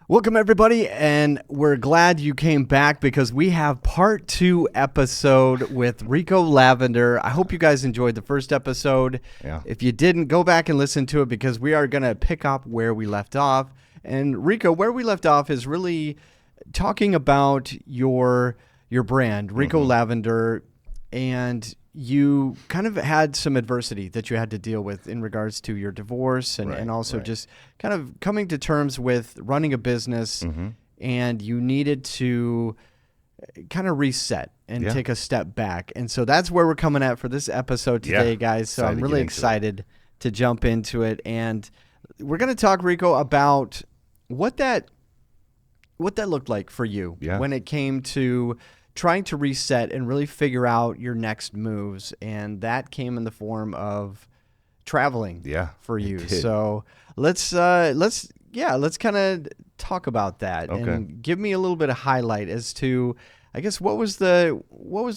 Welcome, everybody, and we're glad you came back because we have part 2 episode with Rico Lavender. I hope you guys enjoyed the first episode. Yeah. If you didn't, go back and listen to it because we are going to pick up where we left off. And Rico, where we left off is really talking about your brand, Rico Lavender, and you kind of had some adversity that you had to deal with in regards to your divorce and also just kind of coming to terms with running a business, and you needed to kind of reset and take a step back. And so that's where we're coming at for this episode today, guys. So I'm really excited to jump into it. And we're going to talk, Rico, about what that looked like for you when it came to trying to reset and really figure out your next moves. And that came in the form of traveling for you. So let's kind of talk about that and give me a little bit of highlight as to, I guess, what was the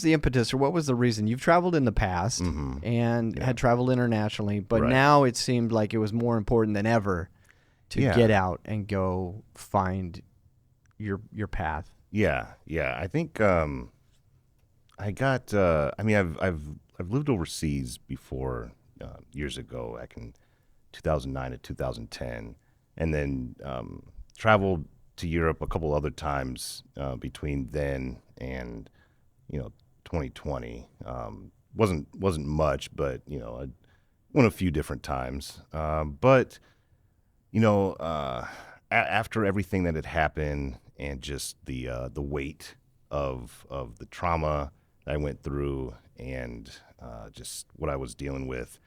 impetus or what was the reason? You've traveled in the past and had traveled internationally, but now it seemed like it was more important than ever to get out and go find your path. Yeah. I think I got. I mean, I've lived overseas before years ago, back in 2009 to 2010, and then traveled to Europe a couple other times between then and 2020. Wasn't much, but I went a few different times. But after everything that had happened and just the weight of the trauma that I went through and just what I was dealing with,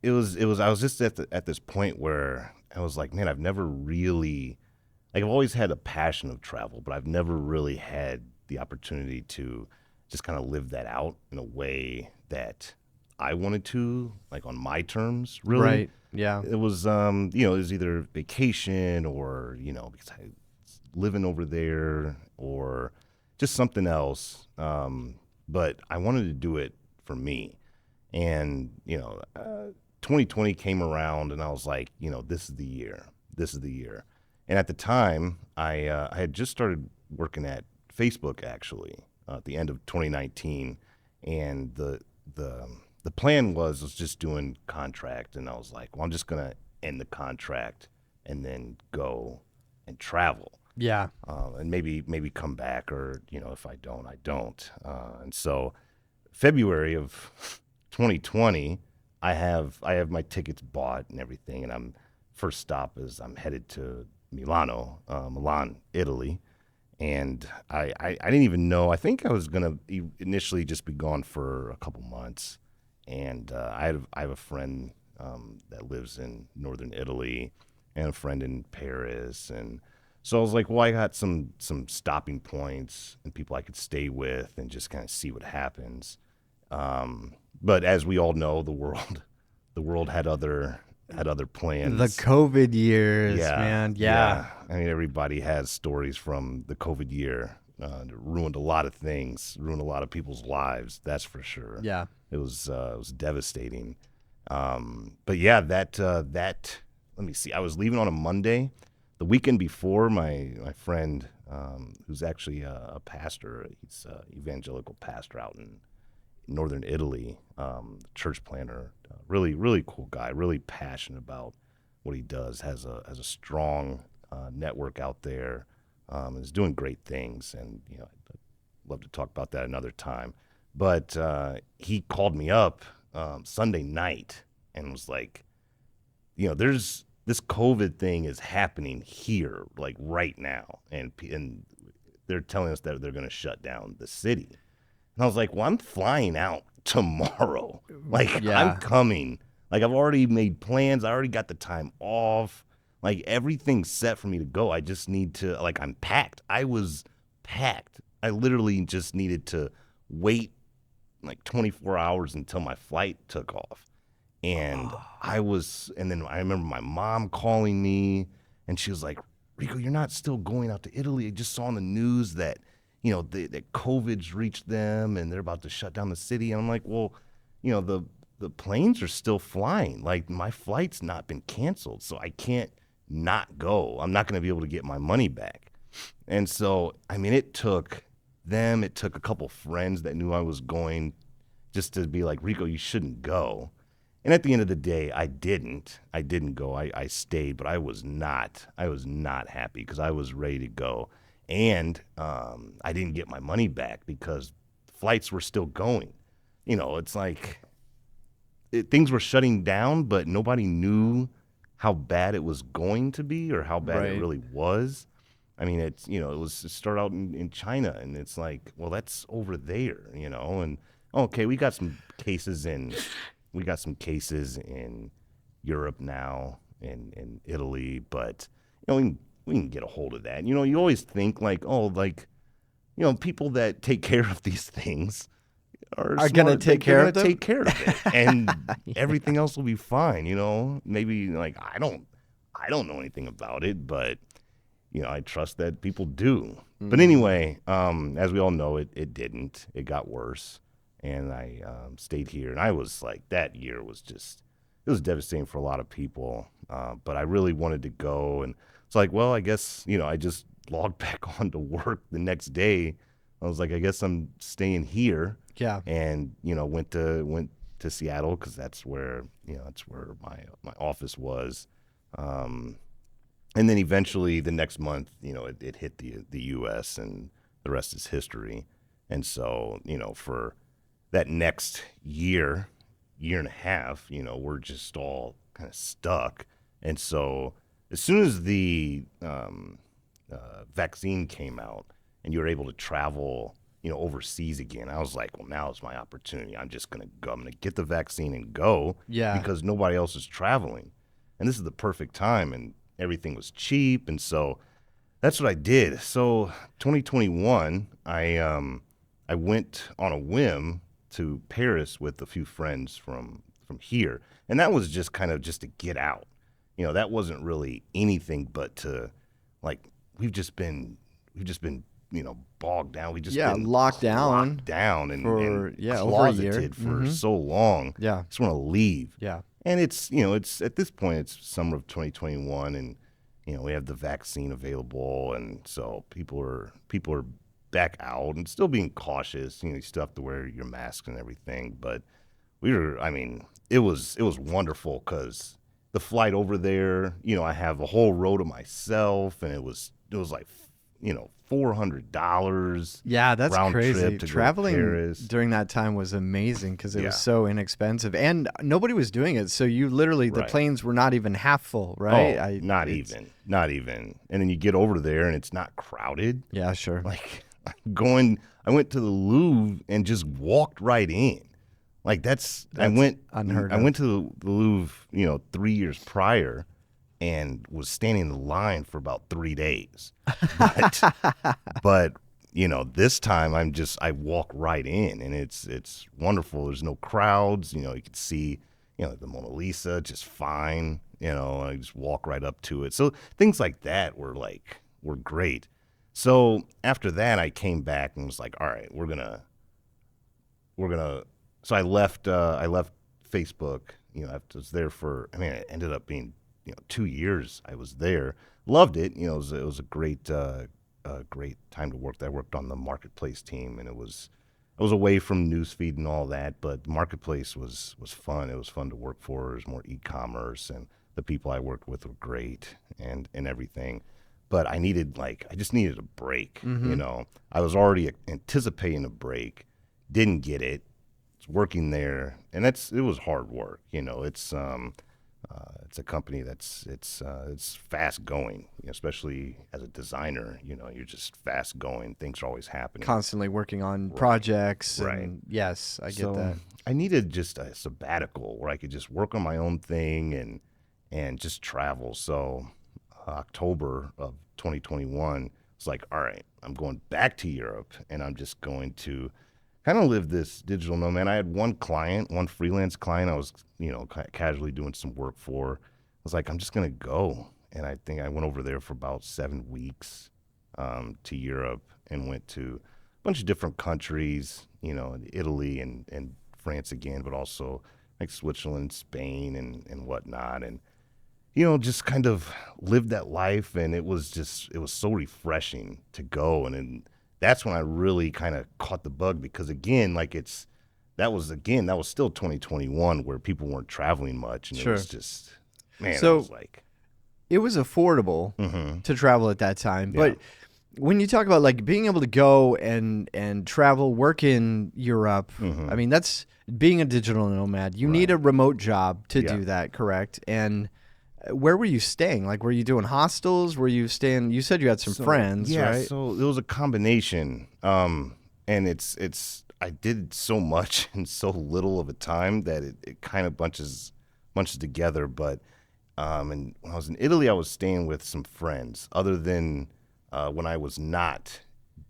I was just at this point where I was like, man, I've never really, like, I've always had a passion of travel, but I've never really had the opportunity to just kind of live that out in a way that I wanted to, like on my terms, really. Right. Yeah. It was, it was either vacation or, because I was living over there or just something else. But I wanted to do it for me. And, 2020 came around and I was like, this is the year. This is the year. And at the time, I had just started working at Facebook, actually, at the end of 2019. And the plan was just doing contract, and I was like, well, I'm just gonna end the contract and then go and travel. Yeah. And maybe come back, or if I don't, I don't. And so February of 2020, I have my tickets bought and everything, and first stop is I'm headed to Milan, Italy. And I didn't even know. I think I was gonna initially just be gone for a couple months. And I have a friend that lives in northern Italy and a friend in Paris. And so I was like, well, I got some stopping points and people I could stay with and just kind of see what happens. But as we all know, the world had other plans. The COVID years, man. Yeah. I mean, everybody has stories from the COVID year. It ruined a lot of things, ruined a lot of people's lives. That's for sure. Yeah. It was devastating. But yeah, that let me see. I was leaving on a Monday. The weekend before, my friend, who's actually a pastor, he's an evangelical pastor out in northern Italy, church planter, really, really cool guy, really passionate about what he does, has a strong network out there, and is doing great things. And, I'd love to talk about that another time. But he called me up Sunday night and was like, there's this COVID thing is happening here, like right now. And they're telling us that they're going to shut down the city. And I was like, well, I'm flying out tomorrow. Like, I'm coming. Like, I've already made plans. I already got the time off. Like, everything's set for me to go. I just need to, like, I'm packed. I was packed. I literally just needed to wait like 24 hours until my flight took off. And and then I remember my mom calling me, and she was like, Rico, you're not still going out to Italy. I just saw on the news that, that COVID's reached them and they're about to shut down the city. And I'm like, well, the planes are still flying. Like, my flight's not been canceled, so I can't not go. I'm not going to be able to get my money back. And so, I mean, it took a couple friends that knew I was going just to be like, Rico, you shouldn't go. And at the end of the day, I didn't go. I stayed, but I was not happy because I was ready to go. And I didn't get my money back because flights were still going. It's like things were shutting down, but nobody knew how bad it was going to be or how bad it really was. I mean, it started out in China, and it's like, well, that's over there, and okay, we got some cases in Europe now, in Italy, but we can get a hold of that. You always think like, oh, like, people that take care of these things are going to take care of them. Take care of it, and everything else will be fine. Maybe like I don't know anything about it, but I trust that people do. Mm-hmm. But anyway, as we all know, it didn't. It got worse, and I stayed here, and I was like, that year was it was devastating for a lot of people. But I really wanted to go, and it's like, well, I guess I just logged back on to work the next day. I was like, I guess I'm staying here. Yeah. And went to Seattle because that's where my office was. And then eventually the next month, it hit the U.S. and the rest is history. And so for that next year and a half, we're just all kind of stuck. And so as soon as the vaccine came out and you were able to travel overseas again, I was like, well, now is my opportunity. I'm just going to go. I'm going to get the vaccine and go. Yeah. Because nobody else is traveling. And this is the perfect time, and everything was cheap. And so that's what I did. So 2021, I went on a whim to Paris with a few friends from here. And that was just kind of just to get out. That wasn't really anything but to, like, we've just been bogged down. We just been locked down and over a year closeted for so long. Yeah, just want to leave. Yeah, and it's at this point it's summer of 2021, and we have the vaccine available, and so people are back out and still being cautious. You still have to wear your mask and everything, but it was wonderful because the flight over there, I have a whole row to myself, and it was like $400. Yeah, that's round crazy. Trip to Traveling during that time was amazing because it was so inexpensive, and nobody was doing it. So you literally, the planes were not even half full, right? Oh, not even. And then you get over there, and it's not crowded. Yeah, sure. Like I went to the Louvre and just walked right in. Like that's unheard of. I went to the Louvre, 3 years prior, and was standing in the line for about 3 days. But this time I walk right in, and it's wonderful. There's no crowds. You can see, the Mona Lisa just fine. I just walk right up to it. So things like that were great. So after that, I came back and was like, all right, we're gonna. So I left Facebook. I was there for. It ended up being 2 years. I was there, loved it. It was a great time to work there. I worked on the marketplace team, and I was away from newsfeed and all that. But the marketplace was fun. It was fun to work for. It was more e-commerce, and the people I worked with were great and everything. But I just needed a break. Mm-hmm. I was already anticipating a break, didn't get it. Was working there, and it was hard work. It's a company it's fast going, especially as a designer. You're just fast going. Things are always happening. Constantly working on projects. Right. And yes, I get that. I needed just a sabbatical where I could just work on my own thing and just travel. So October of 2021, it's like, all right, I'm going back to Europe, and I'm just going to kind of live this digital nomad. I had one freelance client I was, casually doing some work for. I was like, I'm just going to go. And I think I went over there for about 7 weeks to Europe, and went to a bunch of different countries, Italy and France again, but also like Switzerland, Spain, and whatnot. And just kind of lived that life, and it was so refreshing to go. And that's when I really kind of caught the bug, because again, like that was still 2021 where people weren't traveling much, and Sure. it was just, man, So I was like, it was affordable mm-hmm. to travel at that time. Yeah. But when you talk about like being able to go and travel, work in Europe, Mm-hmm. I mean, that's being a digital nomad. You need a remote job to do that, correct? And where were you staying? Like, were you doing hostels? Were you staying? You said you had some friends, right? So it was a combination. And I did so much in so little of a time that it kind of bunches together. But and when I was in Italy, I was staying with some friends. Other than when I was not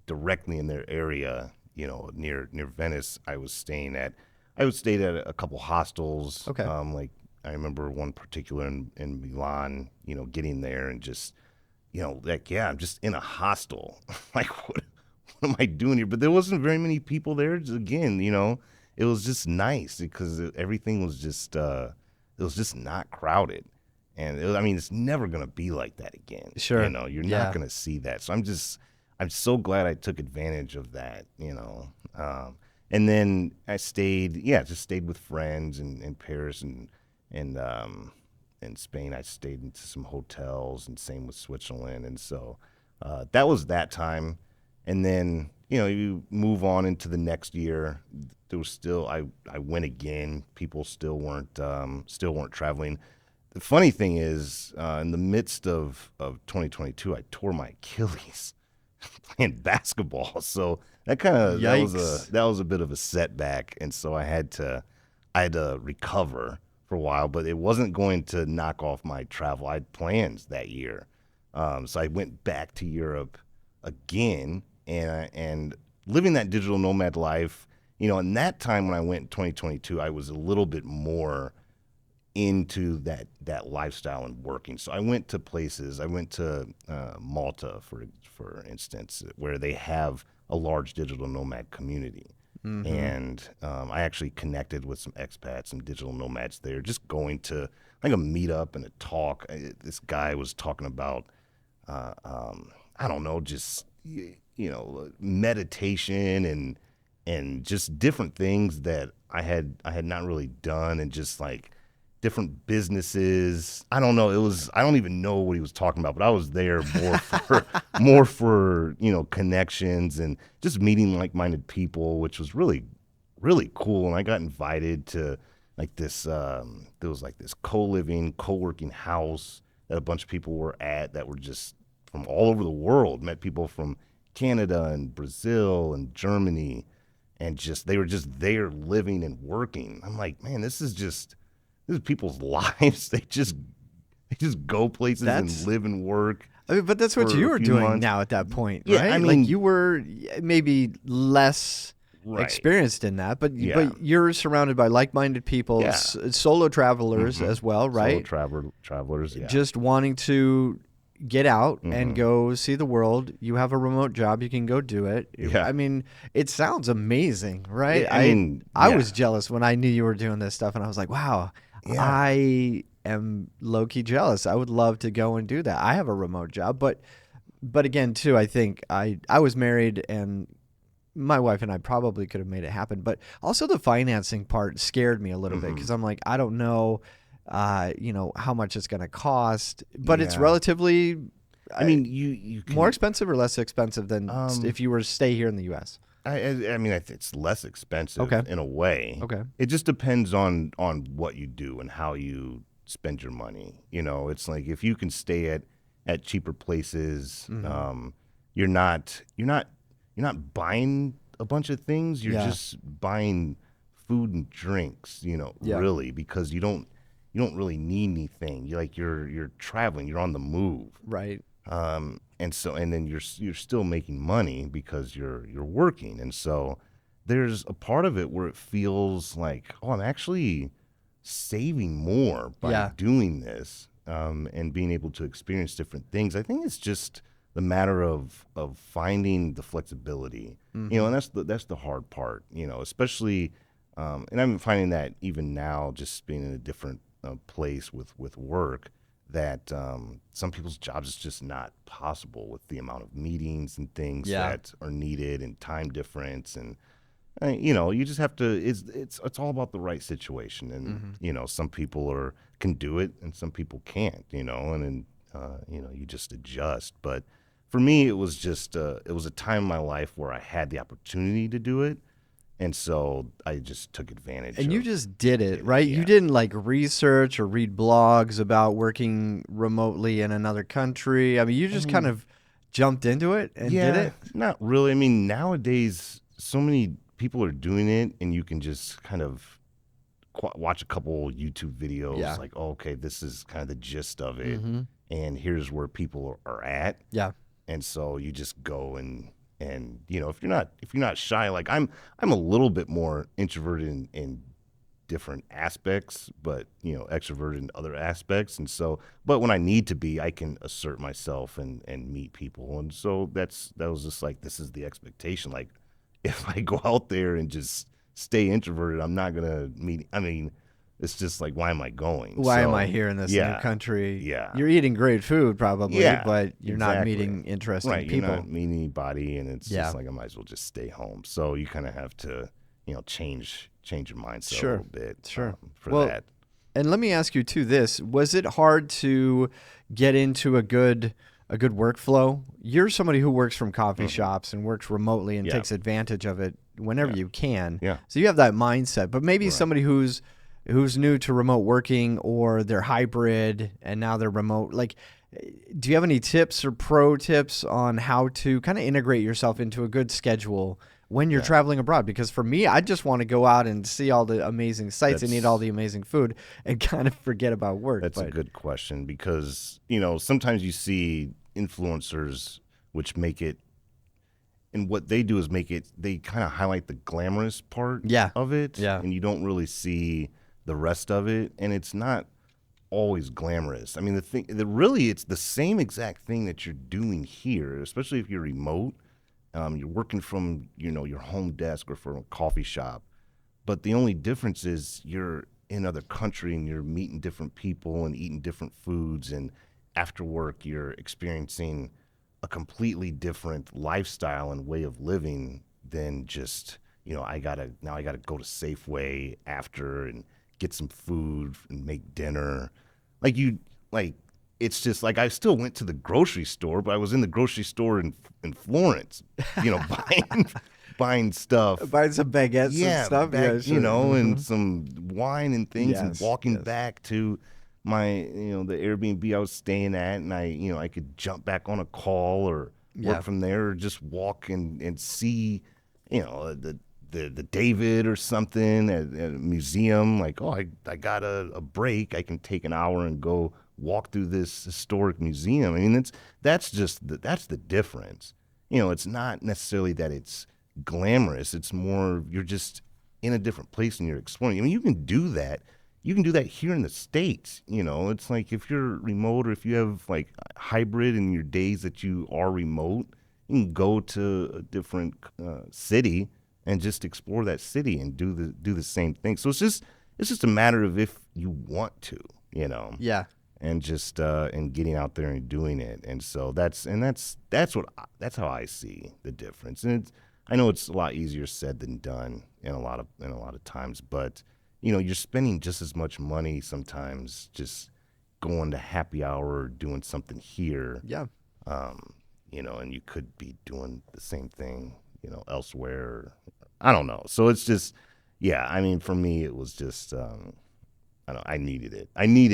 directly in their area, near Venice, I would stay at a couple hostels. Okay. Like I remember one particular in Milan, getting there and just, like, yeah, I'm just in a hostel. Like, what am I doing here? But there wasn't very many people there. Just, again, it was just nice because everything was just, it was just not crowded. And I mean, it's never going to be like that again. Sure. You're not going to see that. So I'm so glad I took advantage of that, and then I stayed with friends in Paris and in Spain. I stayed into some hotels, and same with Switzerland. And so that was that time. And then, you move on into the next year. There was still, I went again. People still weren't traveling. The funny thing is, in the midst of 2022, I tore my Achilles playing basketball. So that was a bit of a setback, and so I had to recover for a while. But it wasn't going to knock off my travel. I had plans that year, so I went back to Europe again, and living that digital nomad life. In that time when I went in 2022, I was a little bit more into that lifestyle and working. So I went to places. I went to Malta, for instance, where they have a large digital nomad community. Mm-hmm. And I actually connected with some expats, some digital nomads there, just going to like a meetup and a talk. This guy was talking about, I don't know, just, meditation and just different things that I had not really done, and just like different businesses. I don't know. I don't even know what he was talking about, but I was there more for, connections and just meeting like-minded people, which was really, really cool. And I got invited to like this, there was like this co-working house that a bunch of people were at that were just from all over the world. Met people from Canada and Brazil and Germany, and they were just there living and working. I'm like, man, this is people's lives. They just go places and live and work. I mean, but that's what you were doing months. now at that point, Yeah, right? I mean, like you were maybe less experienced in that, but you're surrounded by like-minded people, solo travelers as well, right? Solo travelers, yeah. Just wanting to get out and go see the world. You have a remote job, you can go do it. Yeah. I mean, it sounds amazing, right? Yeah, I was jealous when I knew you were doing this stuff, and I was like, wow. Yeah. I am low-key jealous. I would love to go and do that. I have a remote job, but again, too, I think I was married, and my wife and I probably could have made it happen. But also the financing part scared me a little bit, because I'm like, I don't know, how much it's going to cost. But it's relatively, I mean, you can, more expensive or less expensive than if you were to stay here in the U.S.? I mean, it's less expensive in a way. Okay. It just depends on what you do and how you spend your money. It's like if you can stay at cheaper places, you're not buying a bunch of things. You're just buying food and drinks. Really, because you don't really need anything. You're traveling. You're on the move. Right. And then you're still making money because you're working. And so there's a part of it where it feels like, oh, I'm actually saving more by doing this, and being able to experience different things. I think it's just the matter of finding the flexibility, and that's the hard part, especially, and I'm finding that even now, just being in a different place with work, that some people's jobs is just not possible with the amount of meetings and things Yeah. that are needed and time difference. And you know, you just have to. It's all about the right situation, and you know, some people can do it, and some people can't. You know, and then you know, you just adjust. But for me, it was just it was a time in my life where I had the opportunity to do it, and so I just took advantage. And you of just did it, right? Yeah. You didn't like research or read blogs about working remotely in another country. I mean, you just kind of jumped into it and did Yeah, it. not really. I mean, nowadays, so many people are doing it, and you can just kind of watch a couple YouTube videos, Yeah. like, oh, okay, this is kind of the gist of it, Mm-hmm. and here's where people are at. Yeah. And so you just go and you know, if you're not shy, like I'm a little bit more introverted in different aspects, but you know, extroverted in other aspects. And so, but when I need to be, I can assert myself and meet people. And so that was just like, this is the expectation. Like, if I go out there and just stay introverted, I'm not gonna meet. I mean, it's just like, why am I going? Why am So, I here in this new country? Yeah. You're eating great food probably, Yeah, but you're not exactly. meeting interesting Right, people. you're not meeting anybody, and it's Yeah. just like, I might as well just stay home. So you kind of have to, you know, change your mindset Sure. a little bit. Sure. For Well, that. And let me ask you too this, was it hard to get into a good workflow? You're somebody who works from coffee shops and works remotely and Yeah. takes advantage of it whenever you can. Yeah. So you have that mindset, but maybe somebody who's new to remote working, or they're hybrid and now they're remote, like, do you have any tips or pro tips on how to kind of integrate yourself into a good schedule when you're traveling abroad? Because for me, I just want to go out and see all the amazing sights and eat all the amazing food and kind of forget about work. That's a good question, because, you know, sometimes you see influencers which make it, and what they do is they kind of highlight the glamorous part of it, and you don't really see the rest of it, and it's not always glamorous. I mean, really, it's the same exact thing that you're doing here, especially if you're remote. You're working from, you know, your home desk or from a coffee shop, but the only difference is you're in another country and you're meeting different people and eating different foods, and after work you're experiencing a completely different lifestyle and way of living than just, you know, I gotta go to Safeway after and get some food and make dinner. It's just like, I still went to the grocery store, but I was in the grocery store in Florence, you know, buying stuff, Buying some baguettes and stuff. you know, and some wine and things, and Yes, walking back to my, you know, the Airbnb I was staying at, and I could jump back on a call or work from there, or just walk and see, you know, the David or something at a museum. Like, oh, I got a break. I can take an hour and go walk through this historic museum. I mean, that's the difference. You know, it's not necessarily that it's glamorous. It's more, you're just in a different place and you're exploring. I mean, you can do that. You can do that here in the States. You know, it's like, if you're remote, or if you have like hybrid in your days that you are remote, you can go to a different city and just explore that city and do the same thing. So it's just a matter of if you want to, you know. Yeah. And just and getting out there and doing it. And so that's how I see the difference. And I know it's a lot easier said than done in a lot of times, but you know, you're spending just as much money sometimes just going to happy hour or doing something here. Yeah. You know, and you could be doing the same thing, you know, elsewhere. I don't know. So it's just, yeah, I mean, for me, it was just, I needed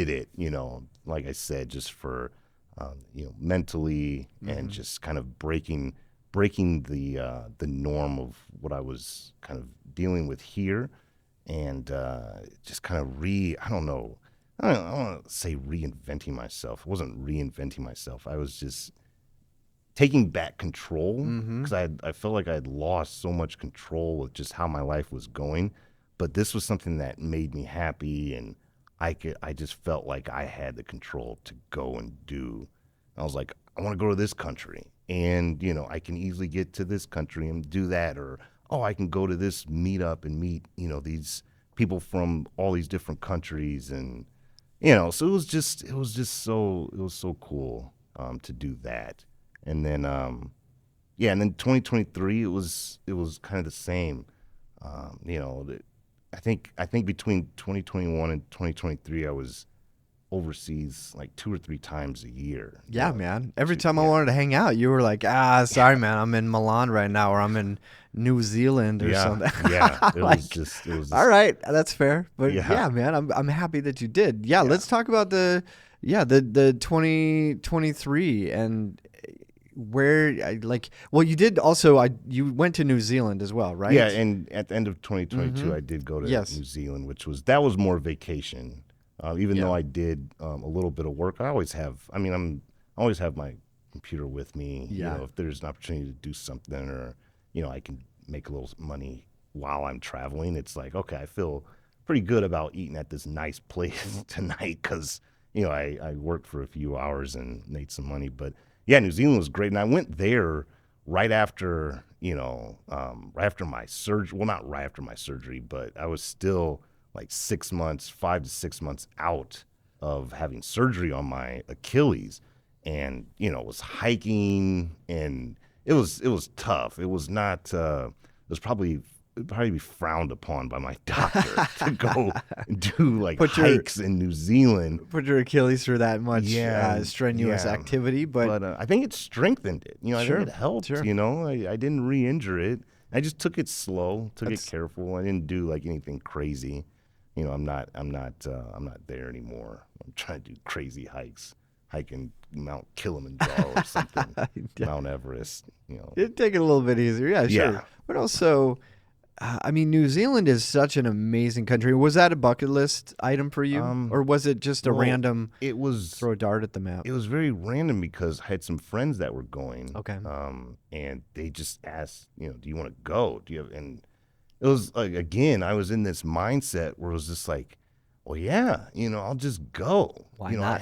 it, you know, like I said, just for, you know, mentally, and just kind of breaking the norm of what I was kind of dealing with here, and just kind of I don't want to say reinventing myself. I wasn't reinventing myself. I was just taking back control, because I felt like I had lost so much control with just how my life was going. But this was something that made me happy, and I just felt like I had the control to go and do. I was like, I want to go to this country, and you know, I can easily get to this country and do that, or oh, I can go to this meetup and meet, you know, these people from all these different countries, and So it was so cool to do that. And then and then 2023 it was kind of the same. I think between 2021 and 2023 I was overseas like 2 or 3 times a year. Yeah, man. Every time I Yeah. wanted to hang out, you were like, sorry, man, I'm in Milan right now, or I'm in New Zealand or Yeah, something. yeah. Like, It was all just, right, that's fair. But yeah, yeah, man, I'm happy that you did. Yeah, yeah. let's talk about the 2023 and well, you did also you went to New Zealand as well, Yeah, right? and at the end of 2022, Mm-hmm. I did go to Yes. New Zealand, that was more vacation. Even Yeah. though I did a little bit of work, I always have my computer with me. Yeah. If there's an opportunity to do something, or I can make a little money while I'm traveling. It's like, okay, I feel pretty good about eating at this nice place tonight because I worked for a few hours and made some money. But yeah, New Zealand was great, and I went there right after right after my surgery. Well, not right after my surgery, but I was still like 6 months, 5 to 6 months out of having surgery on my Achilles, and was hiking, and it was tough. It was not. It was probably it'd probably be frowned upon by my doctor to go and do like Put your hikes in New Zealand. put your Achilles through that much Yeah, strenuous yeah. activity, but But I think it strengthened it. I think sure, it helped. sure. I didn't re-injure it. I just took it slow, took it That's careful. I didn't do like anything crazy. I'm not there anymore. I'm trying to do crazy hikes, hiking Mount Kilimanjaro or something, Mount Everest. It'd take it a little bit easier, yeah, sure. Yeah. But also, I mean, New Zealand is such an amazing country. Was that a bucket list item for you, or was it just a Well, random it was throw a dart at the map? it was very random because I had some friends that were going, Okay. and they just asked, do you want to go? Do you have? And it was like, again, I was in this mindset where it was just like, well, yeah, I'll just go. Why not?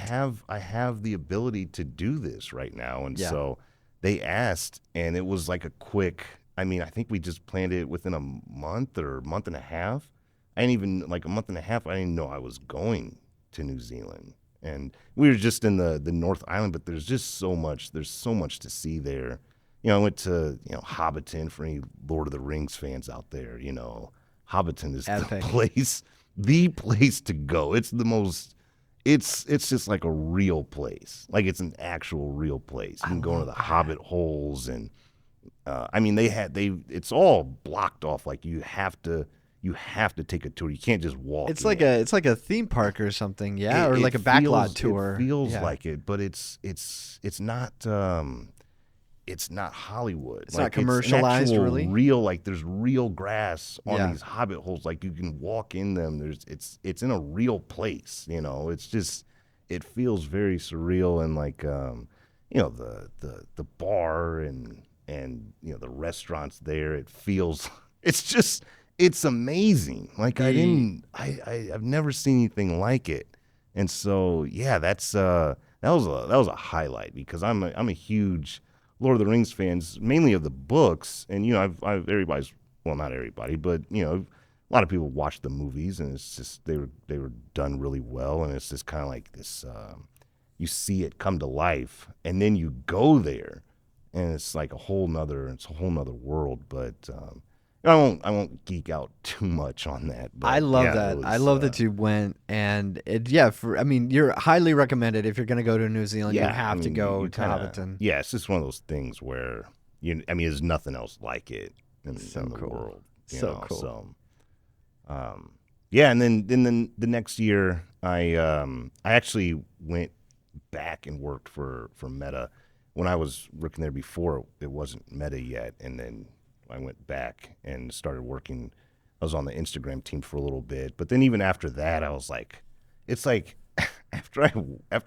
I have the ability to do this right now, and Yeah. so they asked, and it was like a quick. I mean, I think we just planned it within a month or month and a half. I didn't even like a month and a half. I didn't know I was going to New Zealand, and we were just in the North Island. But there's just so much. There's so much to see there. I went to Hobbiton, for any Lord of the Rings fans out there. Hobbiton is Epic. the place to go. It's the most. It's just like a real place. Like it's an actual real place. You can go into the Hobbit holes, and I mean it's all blocked off. Like you have to take a tour. You can't just walk. It's like a theme park or something, yeah, or like a backlot tour. It feels Yeah. like it, but it's not. It's not Hollywood. It's not commercialized, an actual really? real, like there's real grass on Yeah. these hobbit holes. Like you can walk in them. It's in a real place. It's just it feels very surreal, and like the bar and the restaurants there. It feels it's amazing. Like I've never seen anything like it, and so yeah, that was a highlight because I'm a huge Lord of the Rings fans, mainly of the books, and I've everybody's, well, not everybody, but a lot of people watched the movies, and it's just they were done really well, and it's just kind of like this. You see it come to life, and then you go there, and it's like a whole nother world. But I won't geek out too much on that. But I love yeah, that. it I was, love that you went, and I mean, you're highly recommended if you're going to go to New Zealand. You have to go to Hobbiton. Yeah, it's just one of those things where there's nothing else like it in So the cool. world. So cool. So, yeah, and then the next year, I actually went back and worked for Meta. When I was working there before, it wasn't Meta yet, and then I went back and started working. I was on the Instagram team for a little bit, but then even after that, I was like, it's like after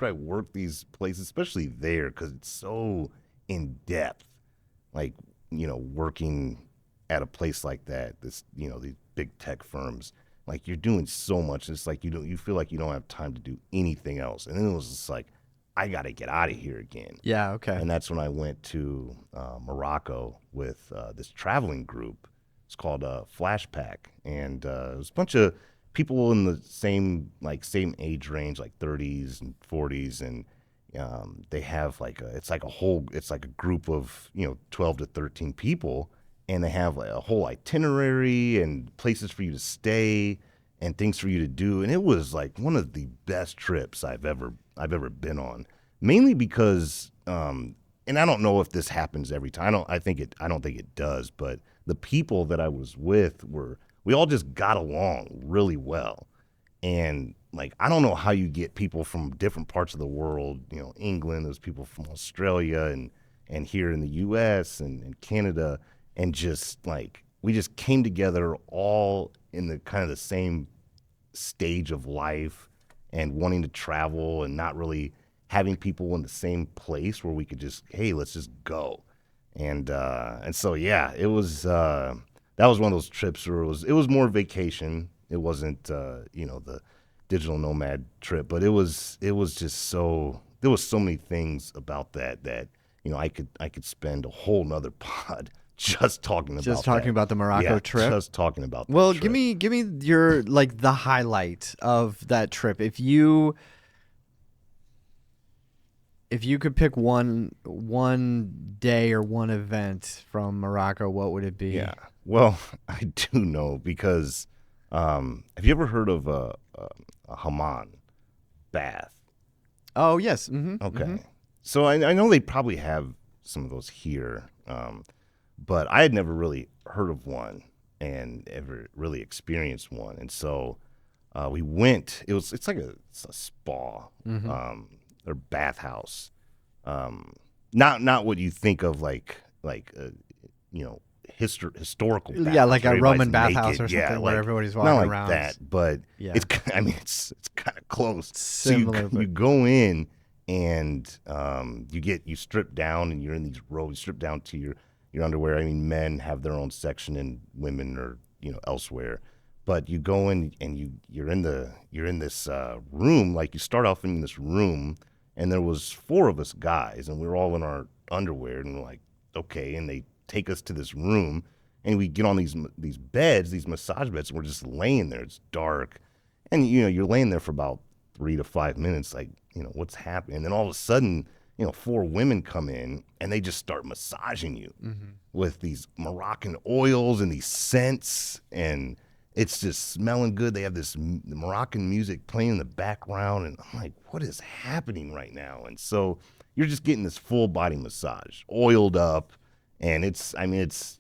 I work these places, especially there, because it's so in depth, like working at a place like that, these big tech firms, like you're doing so much. It's like you feel like you don't have time to do anything else, and then it was just like, I got to get out of here again. Yeah. Okay. And that's when I went to Morocco with this traveling group. It's called Flashpack, and it was a bunch of people in the same age range, like 30s and 40s, and they have it's like a group of 12 to 13 people, and they have a whole itinerary and places for you to stay and things for you to do, and it was like one of the best trips I've ever been on. Mainly because, and I don't know if this happens every time. I don't think it does, but the people that I was with we all just got along really well. And like, I don't know how you get people from different parts of the world, England, there's people from Australia and here in the US and Canada, and just like, we just came together all in the kind of the same stage of life and wanting to travel and not really having people in the same place where we could just, hey, let's just go. And so, yeah, it was, that was one of those trips where it was more vacation. It wasn't, the digital nomad trip, but it was just so, there was so many things about that I could spend a whole nother pod just talking about the Morocco trip. Just talking about that Well, trip. give me your the highlight of that trip. If you could pick one day or one event from Morocco, what would it be? Yeah. Well, I do know because have you ever heard of a hammam bath? Oh, yes. Mm-hmm. Okay. Mm-hmm. So I know they probably have some of those here, but I had never really heard of one and ever really experienced one. And so we went. It's like a spa. Mm-hmm. Or bathhouse, not what you think of historical bathhouse. Yeah, like a Roman Everybody's bathhouse naked. or something Yeah, where everybody's walking not like around. that, but Yeah. it's kind of close. Similar, So you go in and you strip down and you're in these robes. You strip down to your underwear. I mean, men have their own section and women are elsewhere. But you go in and you're in this room. Like, you start off in this room, and there was 4 of us guys, and we were all in our underwear, and we're like, okay. And they take us to this room, and we get on these beds, these massage beds, and we're just laying there. It's dark, and you're laying there for about 3 to 5 minutes, like, what's happening? And then all of a sudden, 4 women come in, and they just start massaging you with these Moroccan oils and these scents, and it's just smelling good. They have this Moroccan music playing in the background, and I'm like, what is happening right now? And so you're just getting this full body massage, oiled up, and it's nice.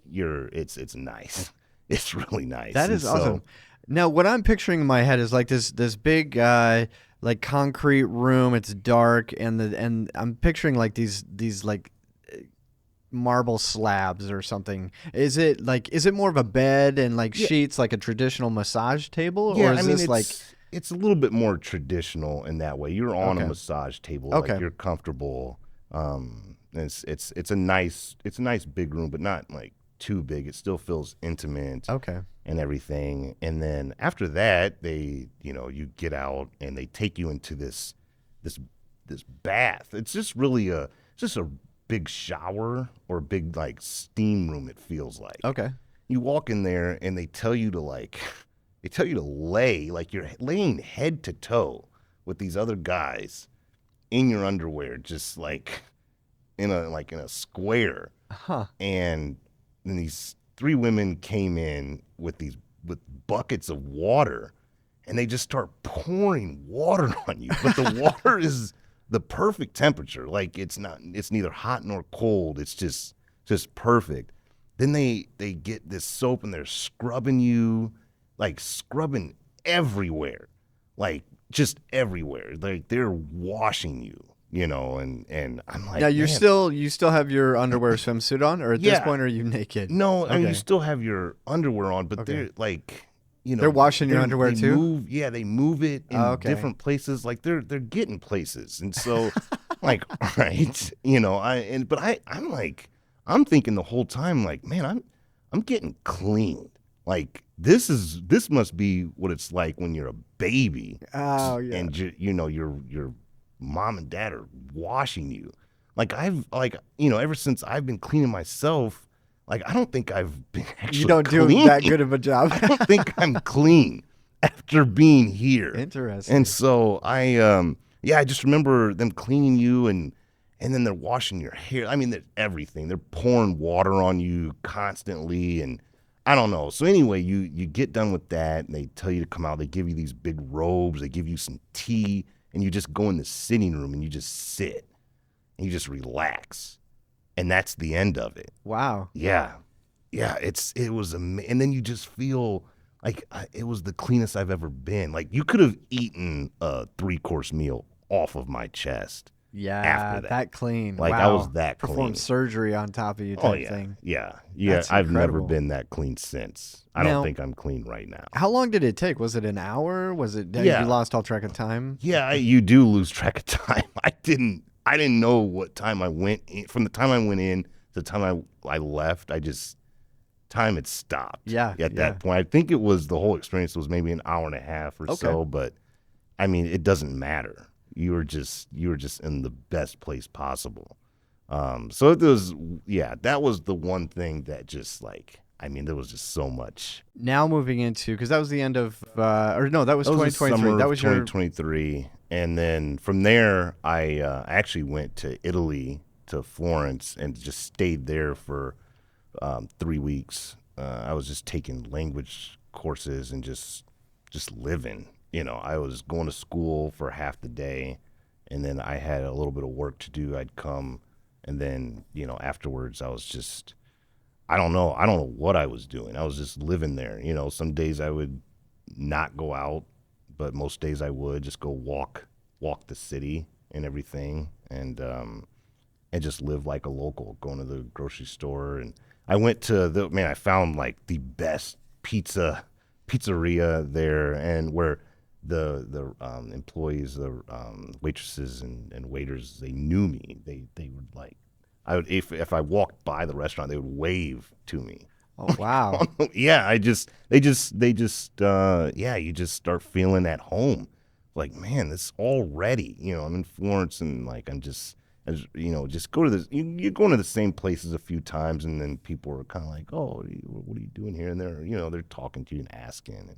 It's really nice. That is awesome. Now, what I'm picturing in my head is like this big like concrete room. It's dark, and I'm picturing like these like marble slabs or something. Is it more of a bed and like sheets, like a traditional massage table? Yeah, or is this it's a little bit more traditional in that way. You're on a massage table, Okay. like, you're comfortable. It's a nice big room, but not like too big. It still feels intimate. Okay. And everything. And then after that, they you get out and they take you into this bath. It's just really a big shower or a big like steam room, it feels like. Okay. You walk in there and they tell you to lay, like you're laying head to toe with these other guys in your underwear, just like in a square. Huh. And then these 3 women came in with buckets of water, and they just start pouring water on you. But the water is the perfect temperature. Like, it's neither hot nor cold. It's just perfect. Then they get this soap and they're scrubbing you, like scrubbing everywhere, like just everywhere. Like, they're washing you, and I'm like, Now you man. still have your underwear swimsuit on, or at this point are you naked? No, I mean, Okay. you still have your underwear on, but they're like, They're washing your underwear they too? They move it in Okay. different places. Like, they're getting places, and so like, all right, I'm like, I'm thinking the whole time, like, man, I'm getting clean. Like, this must be what it's like when you're a baby. Oh yeah. And your mom and dad are washing you. Like, ever since I've been cleaning myself, like, I don't think I've been actually You don't do clean. that good of a job. I don't think I'm clean. after being here. Interesting. And so I just remember them cleaning you and then they're washing your hair. I mean, there's everything. They're pouring water on you constantly, and I don't know. So anyway, you get done with that, and they tell you to come out. They give you these big robes. They give you some tea, and you just go in the sitting room and you just sit and you just relax, and that's the end of it. Wow. Yeah, it was and then you just feel like it was the cleanest I've ever been. Like you could have eaten a 3-course meal off of my chest. Yeah, After that. clean. Like, wow. I was that clean. Performed surgery on top of you type thing. Yeah. That's I've never incredible. been that clean since. I Now- don't think I'm clean right now. How long did it take? Was it an hour? Was it Yeah. you lost all track of time? Yeah, you do lose track of time. I didn't know what time I went in. From the time I went in to the time I left, time had stopped. Yeah, At that point, I think it was the whole experience was maybe an hour and a half or so, but I mean, it doesn't matter. You were just in the best place possible. So it was, that was the one thing that just there was just so much. Now moving into, because that was the end of, that was 2023. That was 2023. And then from there, I actually went to Italy, to Florence, and just stayed there for 3 weeks. I was just taking language courses and just living. I was going to school for half the day, and then I had a little bit of work to do. I'd come, and then, afterwards I was just, I don't know what I was doing. I was just living there. Some days I would not go out, but most days I would just go walk the city and everything, and just live like a local, going to the grocery store. And I went to I found like the best pizzeria there, and where the employees, the waitresses and waiters, they knew me. They would if I walked by the restaurant, they would wave to me. Oh wow. Yeah, you just start feeling at home. Like, man, this already, I'm in Florence, and I'm just go to this. You're going to the same places a few times, and then people are kind of like, oh, what are you doing here? And they're talking to you and asking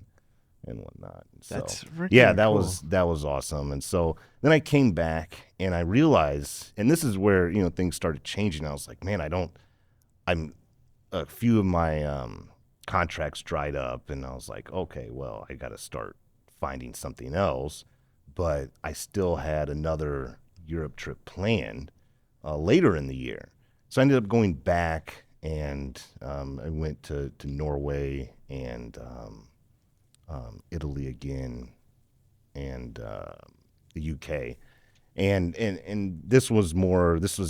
and whatnot. And That's so, freaking that cool. that was awesome. And so then I came back, and I realized, and this is where things started changing. I was like, man, a few of my contracts dried up, and I was like, okay, well, I got to start finding something else. But I still had another Europe trip planned later in the year, so I ended up going back, and I went to Norway and Italy again, and the UK, and this was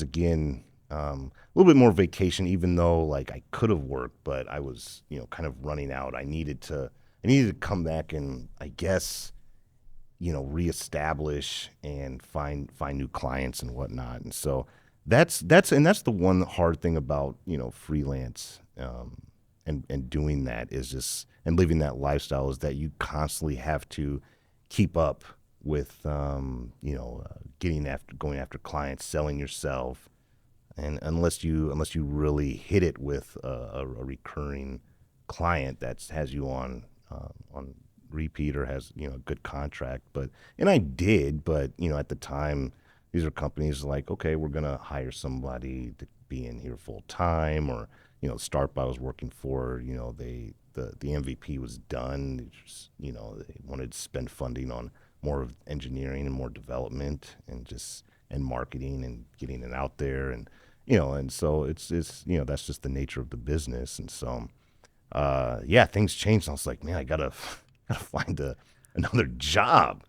again a little bit more vacation, even though I could have worked, but I was kind of running out. I needed to come back and, I guess, reestablish and find new clients and whatnot. And so that's the one hard thing about freelance and doing that is just, and living that lifestyle, is that you constantly have to keep up with going after clients, selling yourself. And unless you really hit it with a recurring client that has you on repeat, or has a good contract, and I did, but at the time, these are companies like, okay, we're gonna hire somebody to be in here full time, or Startup I was working for, the MVP was done. They wanted to spend funding on more of engineering and more development and marketing and getting it out there, and so it's that's just the nature of the business. And so things changed. I was like, man, I gotta find another job,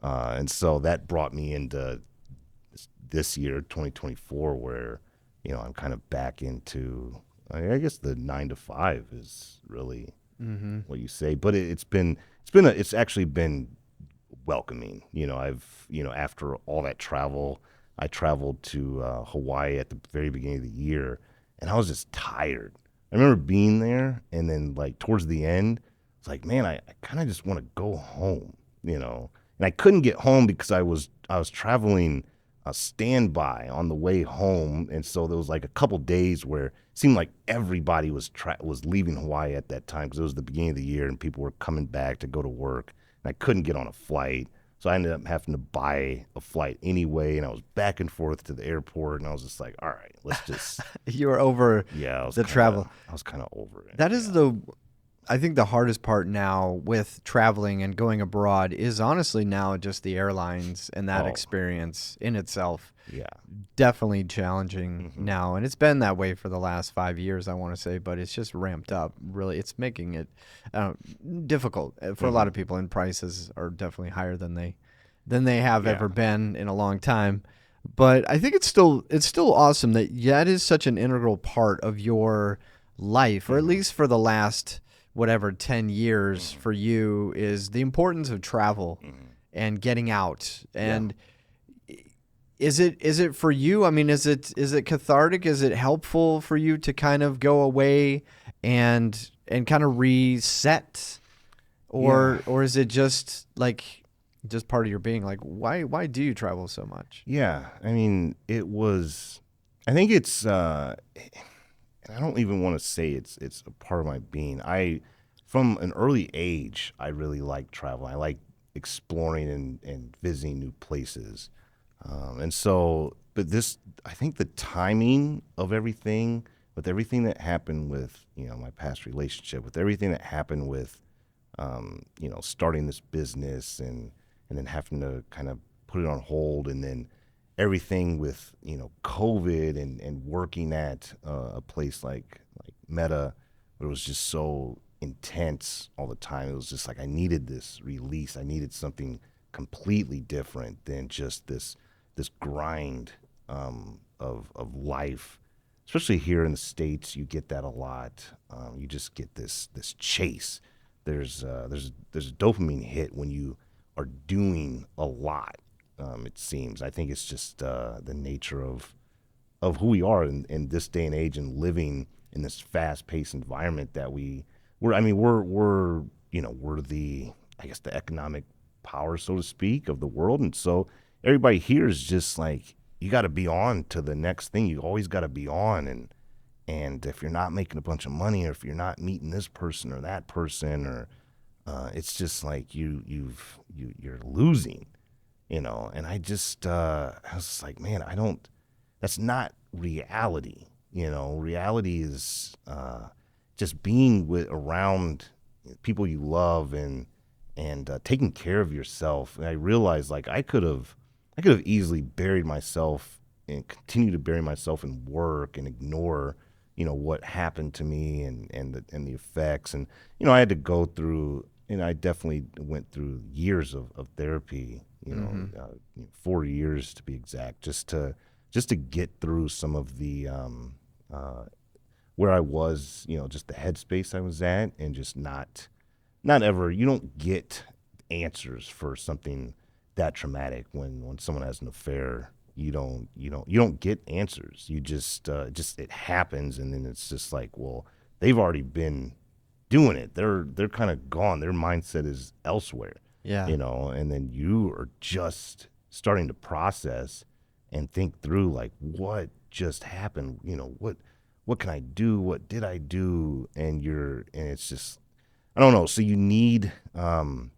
and so that brought me into this year, 2024, where I'm kind of back into, I guess, the 9 to 5 is really what you say, but it's actually been welcoming. After all that travel, I traveled to Hawaii at the very beginning of the year, and I was just tired. I remember being there, and then towards the end, it's like, man, I kind of just want to go home, and I couldn't get home because I was traveling a standby on the way home, and so there was like a couple days where it seemed like everybody was leaving Hawaii at that time because it was the beginning of the year and people were coming back to go to work, and I couldn't get on a flight, so I ended up having to buy a flight anyway, and I was back and forth to the airport, and I was just like, all right, let's just You were over the travel. I was kind of over it. That is I think the hardest part now with traveling and going abroad is honestly now just the airlines and that experience in itself. Yeah. Definitely challenging now. And it's been that way for the last 5 years, I want to say, but it's just ramped up. Really, it's making it difficult for a lot of people, and prices are definitely higher than they have ever been in a long time. But I think it's still awesome that is such an integral part of your life, or at least for the last 10 years for you, is the importance of travel and getting out. And is it for you? I mean, is it cathartic? Is it helpful for you to kind of go away and kind of reset, or is it just part of your being? Like, why do you travel so much? Yeah, I mean, I think it's I don't even want to say it's a part of my being. From an early age, I really like travel. I like exploring and visiting new places. And so, I think the timing of everything, with everything that happened with, my past relationship, with everything that happened with, starting this business and then having to kind of put it on hold, and then everything with, COVID and working at a place like Meta, where it was just so intense all the time. It was just like I needed this release. I needed something completely different than just this grind of life. Especially here in the States, you get that a lot. You just get this chase. There's a dopamine hit when you are doing a lot. It seems. I think it's just the nature of who we are in this day and age, and living in this fast-paced environment that we're the, I guess, the economic power, so to speak, of the world. And so everybody here is just like, you got to be on to the next thing. You always got to be on. And if you're not making a bunch of money, or if you're not meeting this person or that person, or it's just like you're losing, And I was just like, man, that's not reality. Reality is just being around people you love and taking care of yourself. And I realized, like, I could have easily buried myself and continue to bury myself in work and ignore, what happened to me and the effects. And, I had to go through, and I definitely went through years of therapy, 4 years to be exact, just to get through some of the, where I was, just the headspace I was at, and just not ever, you don't get answers for something that traumatic. When someone has an affair, you don't get answers. You just it happens, and then it's just like, well, they've already been doing it. They're kind of gone. Their mindset is elsewhere. Yeah. And then you are just starting to process and think through, like, what just happened? What can I do? What did I do? And it's just, I don't know. So you need, and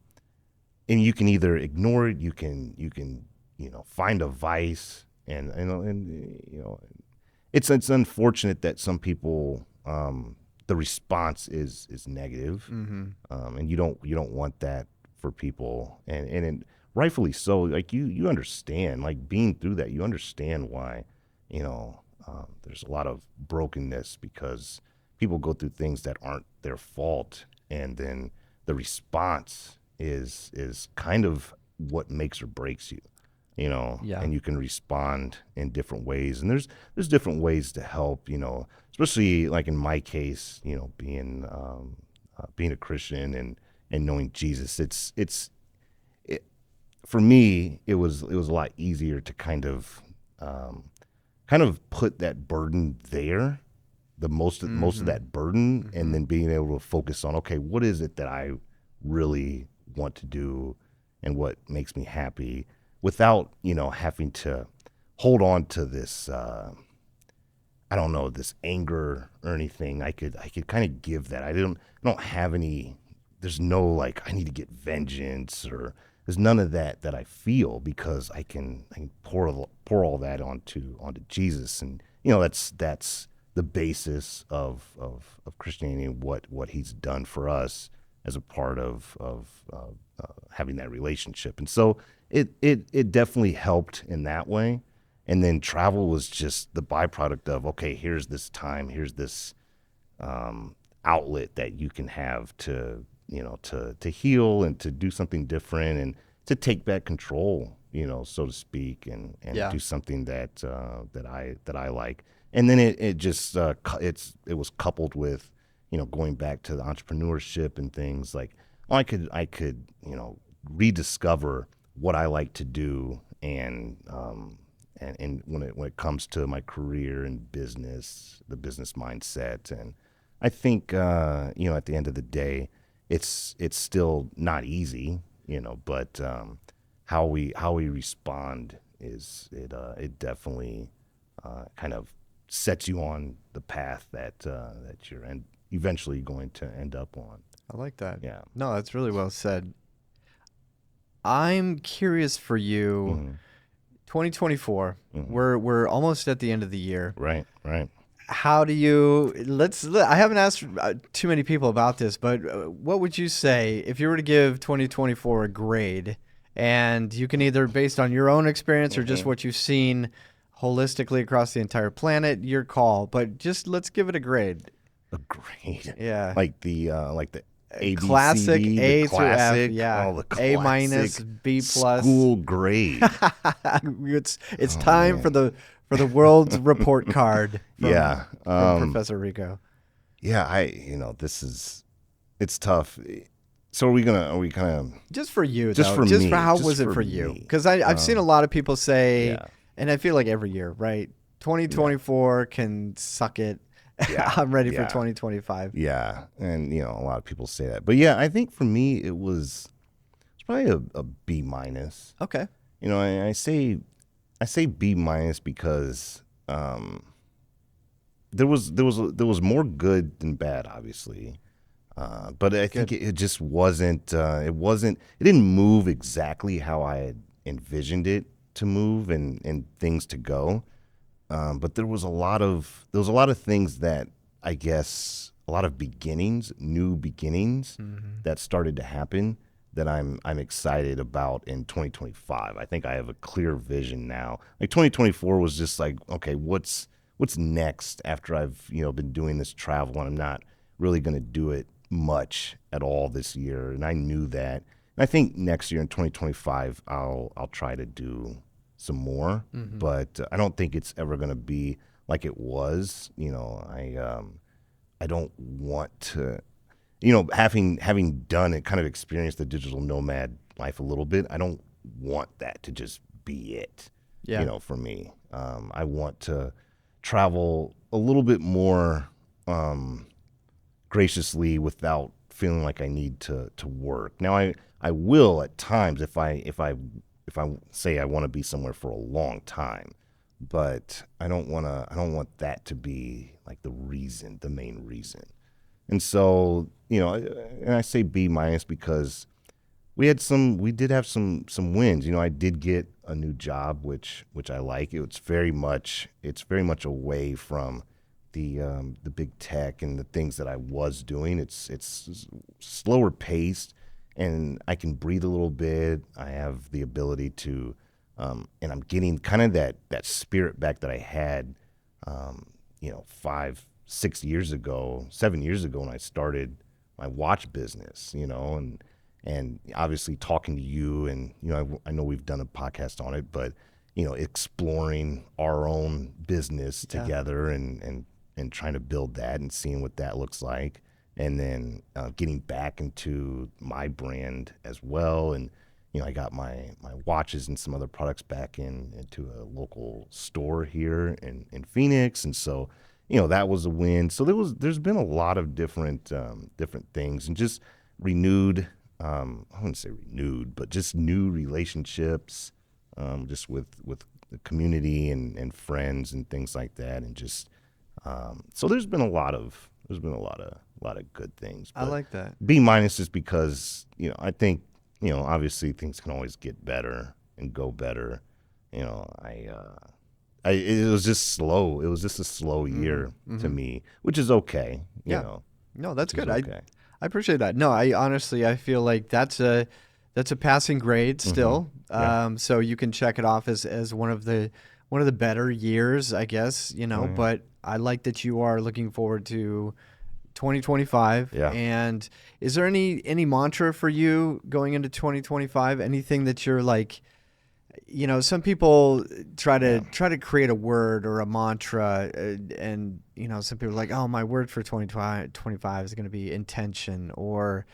you can either ignore it, you can find a vice, and it's unfortunate that some people, the response is negative, and you don't want that for people, and rightfully so. Like, you understand, like, being through that, you understand why, there's a lot of brokenness, because people go through things that aren't their fault, and then the response is kind of what makes or breaks you, and you can respond in different ways, and there's different ways to help, especially like in my case, being a Christian and knowing Jesus. For me, it was a lot easier to kind of put that burden there, most of that burden, and then being able to focus on, okay, what is it that I really want to do and what makes me happy, without having to hold on to this. I don't know, this anger or anything. I could kind of give that. I don't have any. There's no like I need to get vengeance, or there's none of that I feel, because I can pour all that onto Jesus, and that's the basis of Christianity, and what He's done for us as a part of having that relationship. And so it definitely helped in that way. And then travel was just the byproduct of, okay, here's this time, here's this outlet that you can have to heal and to do something different and to take back control, so to speak, and do something that I like. And then it was coupled with, going back to the entrepreneurship and things like, I could rediscover what I like to do, and when it comes to my career and business, the business mindset. And I think at the end of the day, it's still not easy, but how we respond is it definitely kind of sets you on the path that you're eventually going to end up on. I like that. Yeah. No, that's really well said. I'm curious for you. Mm-hmm. 2024. Mm-hmm. We're almost at the end of the year. Right. How do you I haven't asked too many people about this, but what would you say if you were to give 2024 a grade, and you can either based on your own experience or just what you've seen holistically across the entire planet, your call, but just let's give it a grade. A grade. Yeah. Like the A, B, classic, C, D, A the classic, through F, yeah. all the A minus, B plus. School grade. It's time for the world's report card. From Professor Rico. Yeah, it's tough. So are we kind of just for you? Just though. for just me. For how just was it for me. you? Because I've seen a lot of people say, yeah. and I feel like every year, right? 2024 can suck it. Yeah. I'm ready for 2025. Yeah, and a lot of people say that, but yeah, I think for me it's probably a B minus. Okay. I say B minus because there was more good than bad, obviously, but I think it just wasn't. It didn't move exactly how I had envisioned it to move and things to go. But there was a lot of things that I guess a lot of new beginnings that started to happen that I'm excited about in 2025. I think I have a clear vision now. Like 2024 was just like, okay, what's next after I've been doing this travel, and I'm not really going to do it much at all this year, and I knew that. And I think next year in 2025 I'll try to do some more, but I don't think it's ever going to be like it was. I don't want to, having done it, kind of experienced the digital nomad life a little bit. I don't want that to just be it. Yeah. For me, I want to travel a little bit more graciously without feeling like I need to work. Now I will at times if I say I want to be somewhere for a long time, but I don't want that to be like the main reason. And so, and I say B minus because we did have some wins. I did get a new job, which I like. It's very much away from the big tech and the things that I was doing. It's slower paced, and I can breathe a little bit. I have the ability to, and I'm getting kind of that spirit back that I had, 5, 6 years ago, 7 years ago when I started my watch business, and obviously talking to you, and I know we've done a podcast on it, but exploring our own business together and trying to build that and seeing what that looks like. And then getting back into my brand as well. And, I got my watches and some other products back into a local store here in Phoenix. And so, that was a win. So there's been a lot of different things, and just renewed, I wouldn't say renewed, but just new relationships, just with the community and friends and things like that, and just so there's been a lot of good things. I But like that. B minus is because I think obviously things can always get better and go better. It was just slow. It was just a slow year to me, which is okay. No, that's which is good. okay. I appreciate that. No, I honestly I feel like that's a passing grade still. Yeah. So you can check it off as one of the better years, I guess. Yeah. But I like that you are looking forward to 2025. Yeah. And is there any mantra for you going into 2025? Anything that you're like, some people try to create a word or a mantra, and some people are like, oh, my word for 2025 is going to be intention or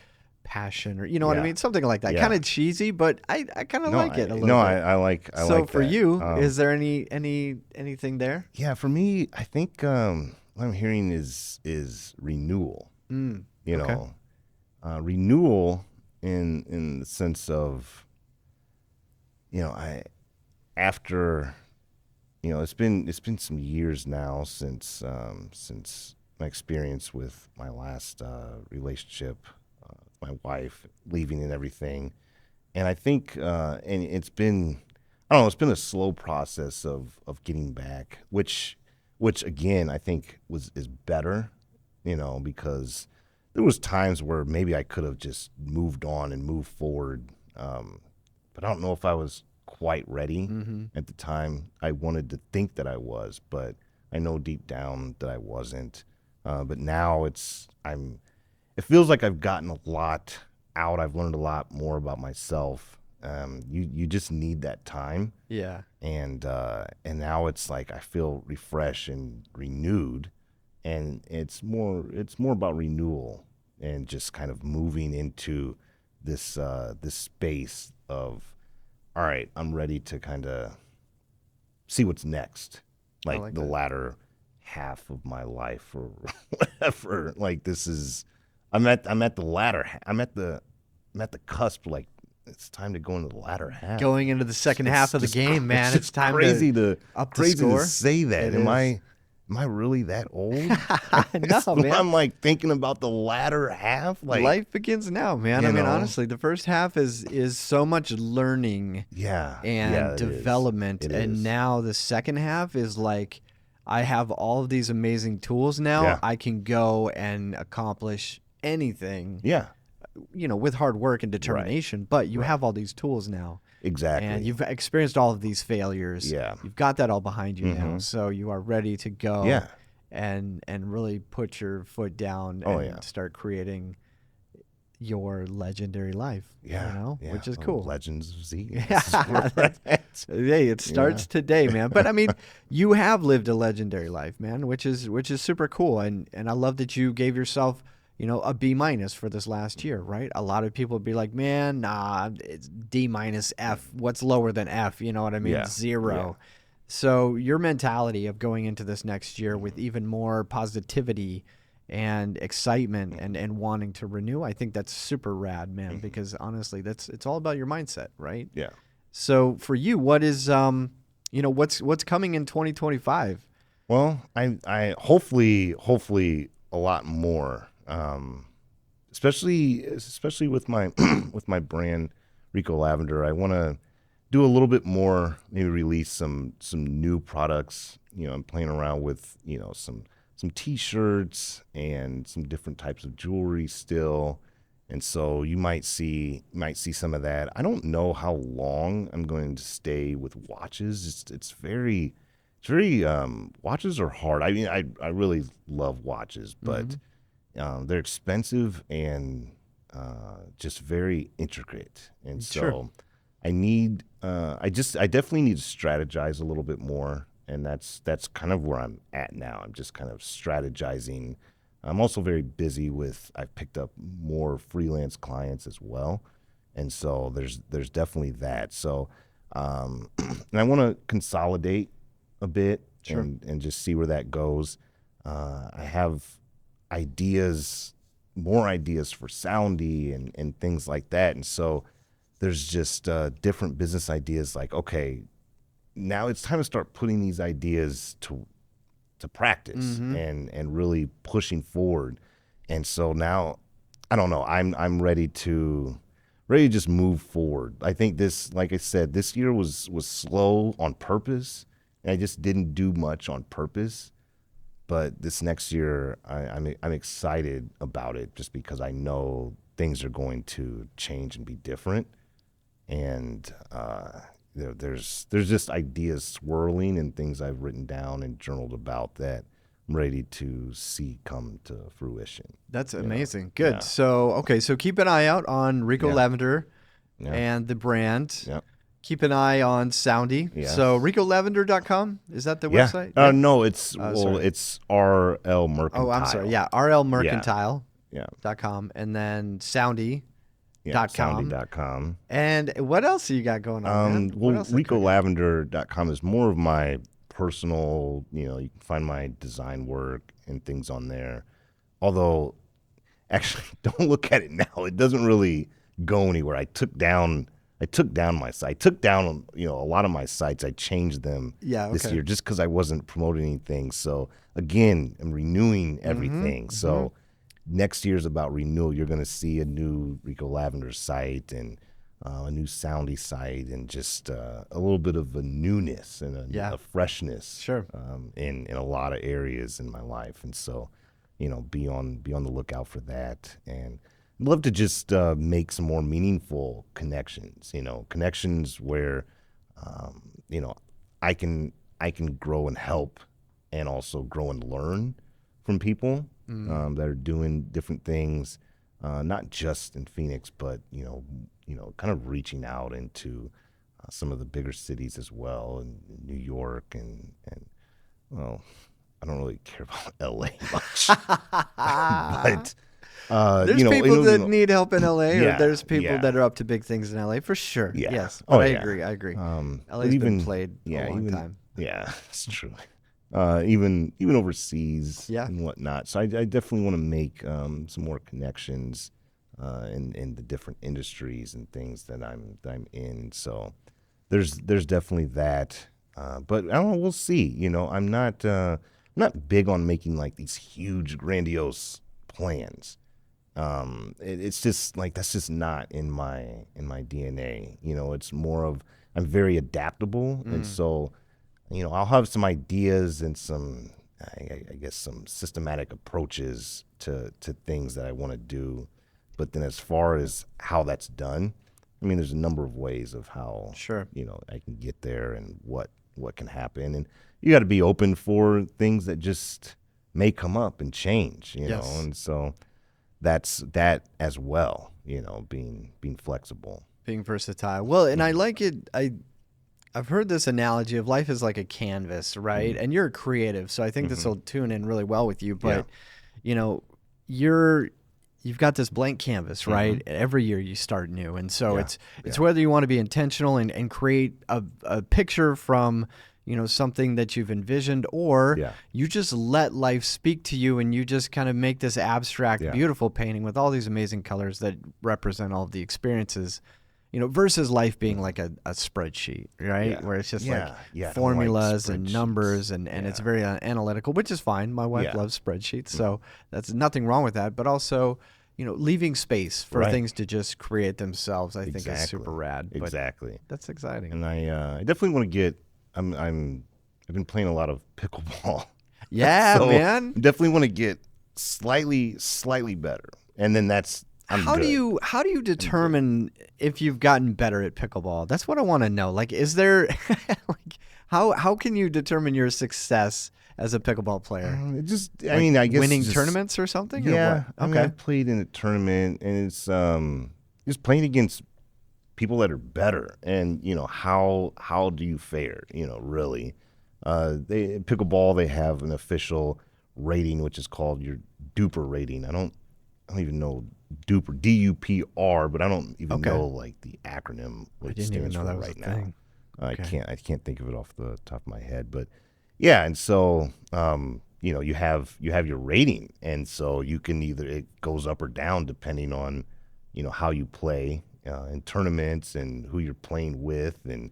passion, or what I Yeah. mean, something like that. Yeah. Kind of cheesy, but I kind of like it a little No, bit. I like. So like for that. you, is there anything there? Yeah, for me, I think what I'm hearing is renewal. Okay. Renewal in the sense of, I after, it's been some years now since my experience with my last relationship, my wife leaving and everything, and I think and it's been, I don't know, it's been a slow process of getting back, which again I think is better, because there was times where maybe I could have just moved on and moved forward, but I don't know if I was quite ready at the time. I wanted to think that I was, but I know deep down that I wasn't. But now it feels like I've gotten a lot out. I've learned a lot more about myself. You just need that time. Yeah. And now it's like I feel refreshed and renewed, and it's more about renewal and just kind of moving into this space of, all right, I'm ready to kind of see what's next, like the that. latter half of my life or whatever. Like I'm at the I'm at the cusp. Like, it's time to go into the latter half. Going into the second half of the game, man. It's time crazy to up the crazy score. to say that. It Am is. I really that old? No, man. I'm like thinking about the latter half. Like, Life begins now, man. I mean, honestly, the first half is so much learning yeah, and it development, is. and now the second half is like, I have all of these amazing tools now. Yeah. I can go and accomplish anything. Yeah, with hard work and determination. But you have all these tools now. exactly. And you've experienced all of these failures. Yeah. You've got that all behind you now. So you are ready to go. Yeah. And really put your foot down and start creating your legendary life. Yeah. Which is cool. Legends of Z. Hey, it starts today, man. But I mean, you have lived a legendary life, man, which is super cool. And I love that you gave yourself, a B minus for this last year, right? A lot of people would be like, man, nah, it's D minus F. What's lower than F? You know what I mean? Yeah. 0. Yeah. So your mentality of going into this next year with even more positivity and excitement and wanting to renew, I think that's super rad, man, because honestly, it's all about your mindset, right? Yeah. So for you, what is what's coming in 2025? Well, I hopefully a lot more, especially with my with my brand Rico Lavender. I want to do a little bit more, maybe release some new products. I'm playing around with some T-shirts and some different types of jewelry still, and so you might see some of that. I don't know how long I'm going to stay with watches. It's very watches are hard. I mean, I really love watches, but they're expensive and just very intricate, and so Sure. I need I definitely need to strategize a little bit more, and that's kind of where I'm at now. I'm just kind of strategizing. I'm also very busy I've picked up more freelance clients as well, and so there's definitely that. So and I want to consolidate a bit. Sure. And just see where that goes. I have more ideas for Soundy and things like that, and so there's just different business ideas. Like, okay, now it's time to start putting these ideas to practice and really pushing forward. And so now, I don't know, I'm ready to just move forward. I think this, like I said, this year was slow on purpose, and I just didn't do much on purpose. But this next year, I'm excited about it just because I know things are going to change and be different. And there's just ideas swirling and things I've written down and journaled about that I'm ready to see come to fruition. That's amazing. Good. Yeah. So keep an eye out on Rico Lavender and the brand. Yeah. Keep an eye on Soundy. Yes. So RicoLavender.com, is that the Yeah. website? No, it's it's RL Mercantile. Oh, I'm sorry. Yeah, RLMercantile.com Yeah. and then Soundy. Soundy.com. And what else you got going on, man? Well, RicoLavender.com is more of my personal, you can find my design work and things on there. Although, actually, don't look at it now. It doesn't really go anywhere. I took down my site. I took down, a lot of my sites. I changed them this year just because I wasn't promoting anything. So, again, I'm renewing everything. So, next year's about renewal. You're going to see a new Rico Lavender site and a new Soundy site and just a little bit of a newness and a freshness in a lot of areas in my life. And so, be on the lookout for that. And I'd love to just make some more meaningful connections, connections where, I can grow and help and also grow and learn from people that are doing different things, not just in Phoenix, but, kind of reaching out into some of the bigger cities as well, in New York and well, I don't really care about LA much, but there's people that need help in LA, or there's people yeah. that are up to big things in LA for sure. Yeah. Yes, but I yeah. agree. LA's been played a long time. Yeah, it's true. Even overseas and whatnot. So I definitely want to make some more connections in the different industries and things that I'm in. So there's definitely that. But I don't know. We'll see. I'm not big on making like these huge, grandiose plans. It's just like that's just not in my DNA. It's more of I'm very adaptable, and so I'll have some ideas and some I guess some systematic approaches to things that I want to do, but then as far as how that's done, I mean, there's a number of ways of how I can get there and what can happen, and you got to be open for things that just may come up and change, and so. That's that as well, being flexible, being versatile. Well, and I like it. I've heard this analogy of life is like a canvas, right? And you're a creative, so I think this will tune in really well with you. But you've got this blank canvas, right? Every year you start new, and so it's whether you want to be intentional and create a picture from something that you've envisioned, or you just let life speak to you and you just kind of make this abstract, beautiful painting with all these amazing colors that represent all of the experiences, versus life being like a spreadsheet, right? Where it's just like formulas and numbers and it's very analytical, which is fine. My wife loves spreadsheets, so that's nothing wrong with that. But also, leaving space for things to just create themselves, I think is super rad. Exactly. But that's exciting. And I definitely want to get. I've been playing a lot of pickleball. Yeah, so man. Definitely want to get slightly better, and then that's. How do you determine if you've gotten better at pickleball? That's what I want to know. Like, is there how can you determine your success as a pickleball player? I guess winning tournaments or something. Yeah. Or what? Okay. I played in a tournament, and it's just playing against people that are better, and how do you fare? Really, pickleball, they have an official rating which is called your Duper rating. I don't even know Duper, DUPR, but I don't even know like the acronym what it stands for right now. Thing. I can't think of it off the top of my head, but yeah, and so you have your rating, and so you can it goes up or down depending on how you play in tournaments and who you're playing with and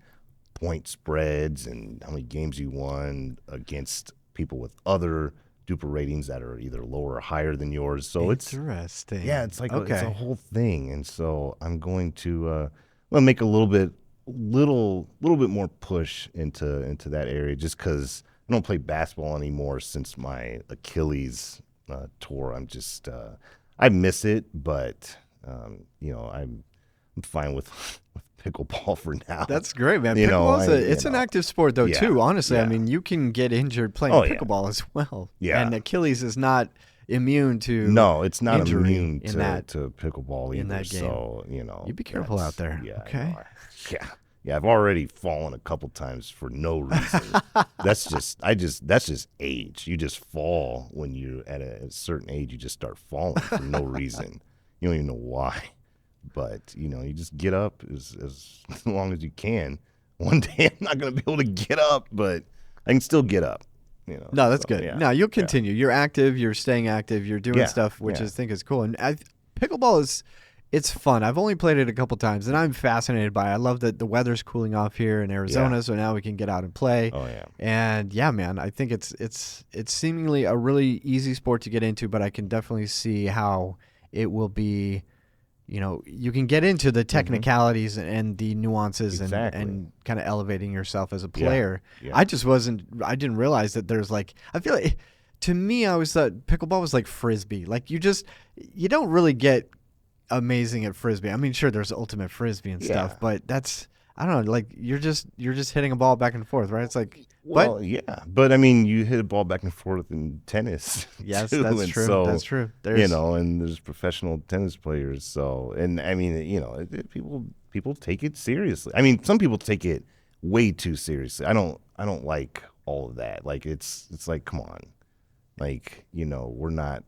point spreads and how many games you won against people with other duper ratings that are either lower or higher than yours. So Interesting. it's like it's a whole thing. And so I'm going to make a little bit more push into that area, just because I don't play basketball anymore since my Achilles tore. I'm just I miss it, but I'm fine with pickleball for now. That's great, man. Pickleball it's an active sport though too. Honestly, I mean, you can get injured playing pickleball as well. Yeah, and Achilles is not immune to it's not immune to pickleball either. In that game. So you be careful out there. Yeah, okay. Yeah, I've already fallen a couple times for no reason. That's just age. You just fall when you're at a certain age. You just start falling for no reason. You don't even know why. But you just get up as long as you can. One day I'm not going to be able to get up, but I can still get up. No, that's good. Yeah. No, you'll continue. You're active. You're staying active. You're doing stuff, which I think is cool. And pickleball it's fun. I've only played it a couple times, and I'm fascinated by it. I love that the weather's cooling off here in Arizona, so now we can get out and play. Oh yeah. And yeah, man, I think it's seemingly a really easy sport to get into, but I can definitely see how it will be. You can get into the technicalities and the nuances and kind of elevating yourself as a player. Yeah. I didn't realize that there's I feel like, to me, I always thought pickleball was like Frisbee. Like you don't really get amazing at Frisbee. I mean, sure, there's ultimate Frisbee and stuff, but I don't know, like you're just hitting a ball back and forth, right? It's like, but I mean, you hit a ball back and forth in tennis. Yes, too, that's true. So, that's true. And there's professional tennis players. So, and I mean, people take it seriously. I mean, some people take it way too seriously. I don't like all of that. Like it's like, come on, like you're not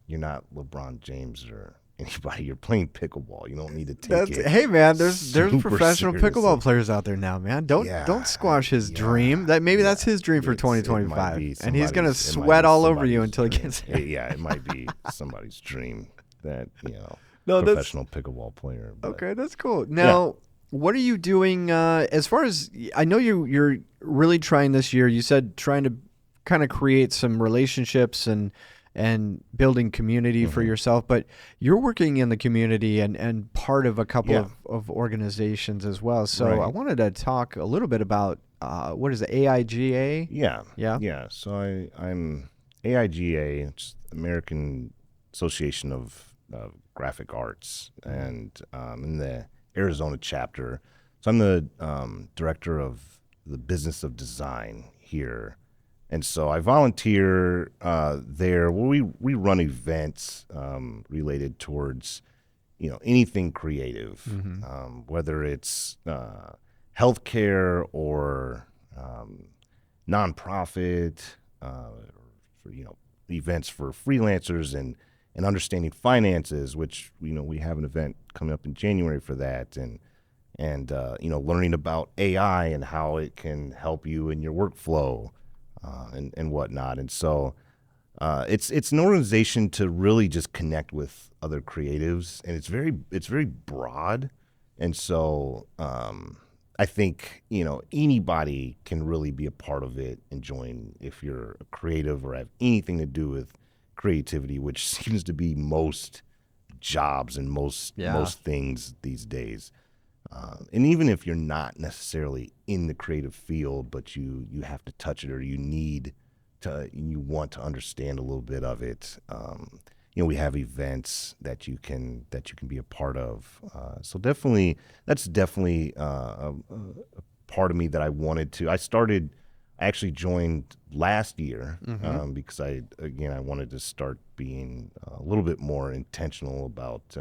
LeBron James or anybody. You're playing pickleball. You don't need to take it. Hey man, there's professional pickleball players out there now, man. Don't squash his dream. That's his dream for 2025, and he's gonna sweat all over you until he gets there. Yeah, it might be somebody's dream that professional pickleball player. But. Okay, that's cool. Now, what are you doing as far as I know? You're really trying this year. You said trying to kind of create some relationships and building community for yourself, but you're working in the community and part of a couple of organizations as well. So I wanted to talk a little bit about what is it, AIGA? Yeah. So I'm AIGA, it's American Association of Graphic Arts, and in the Arizona chapter. So I'm the director of the business of design here. And so I volunteer there where we run events related towards, anything creative, whether it's healthcare or nonprofit, for, events for freelancers and understanding finances, which, we have an event coming up in January for that. And learning about AI and how it can help you in your workflow. And whatnot, and so it's an organization to really just connect with other creatives, and it's very broad, and so I think anybody can really be a part of it and join if you're a creative or have anything to do with creativity, which seems to be most jobs and most things these days. And even if you're not necessarily in the creative field, but you have to touch it or you want to understand a little bit of it, we have events that you can be a part of. So that's definitely a part of me that I wanted to. I actually joined last year because I wanted to start being a little bit more intentional about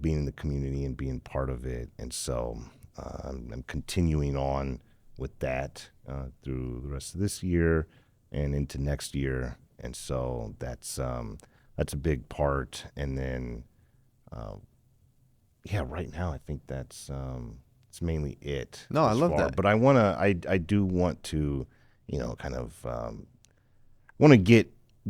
being in the community and being part of it. And so I'm continuing on with that through the rest of this year and into next year. And so that's a big part. And then, right now I think that's it's mainly it. No, I love that. But I do want to, kind of want to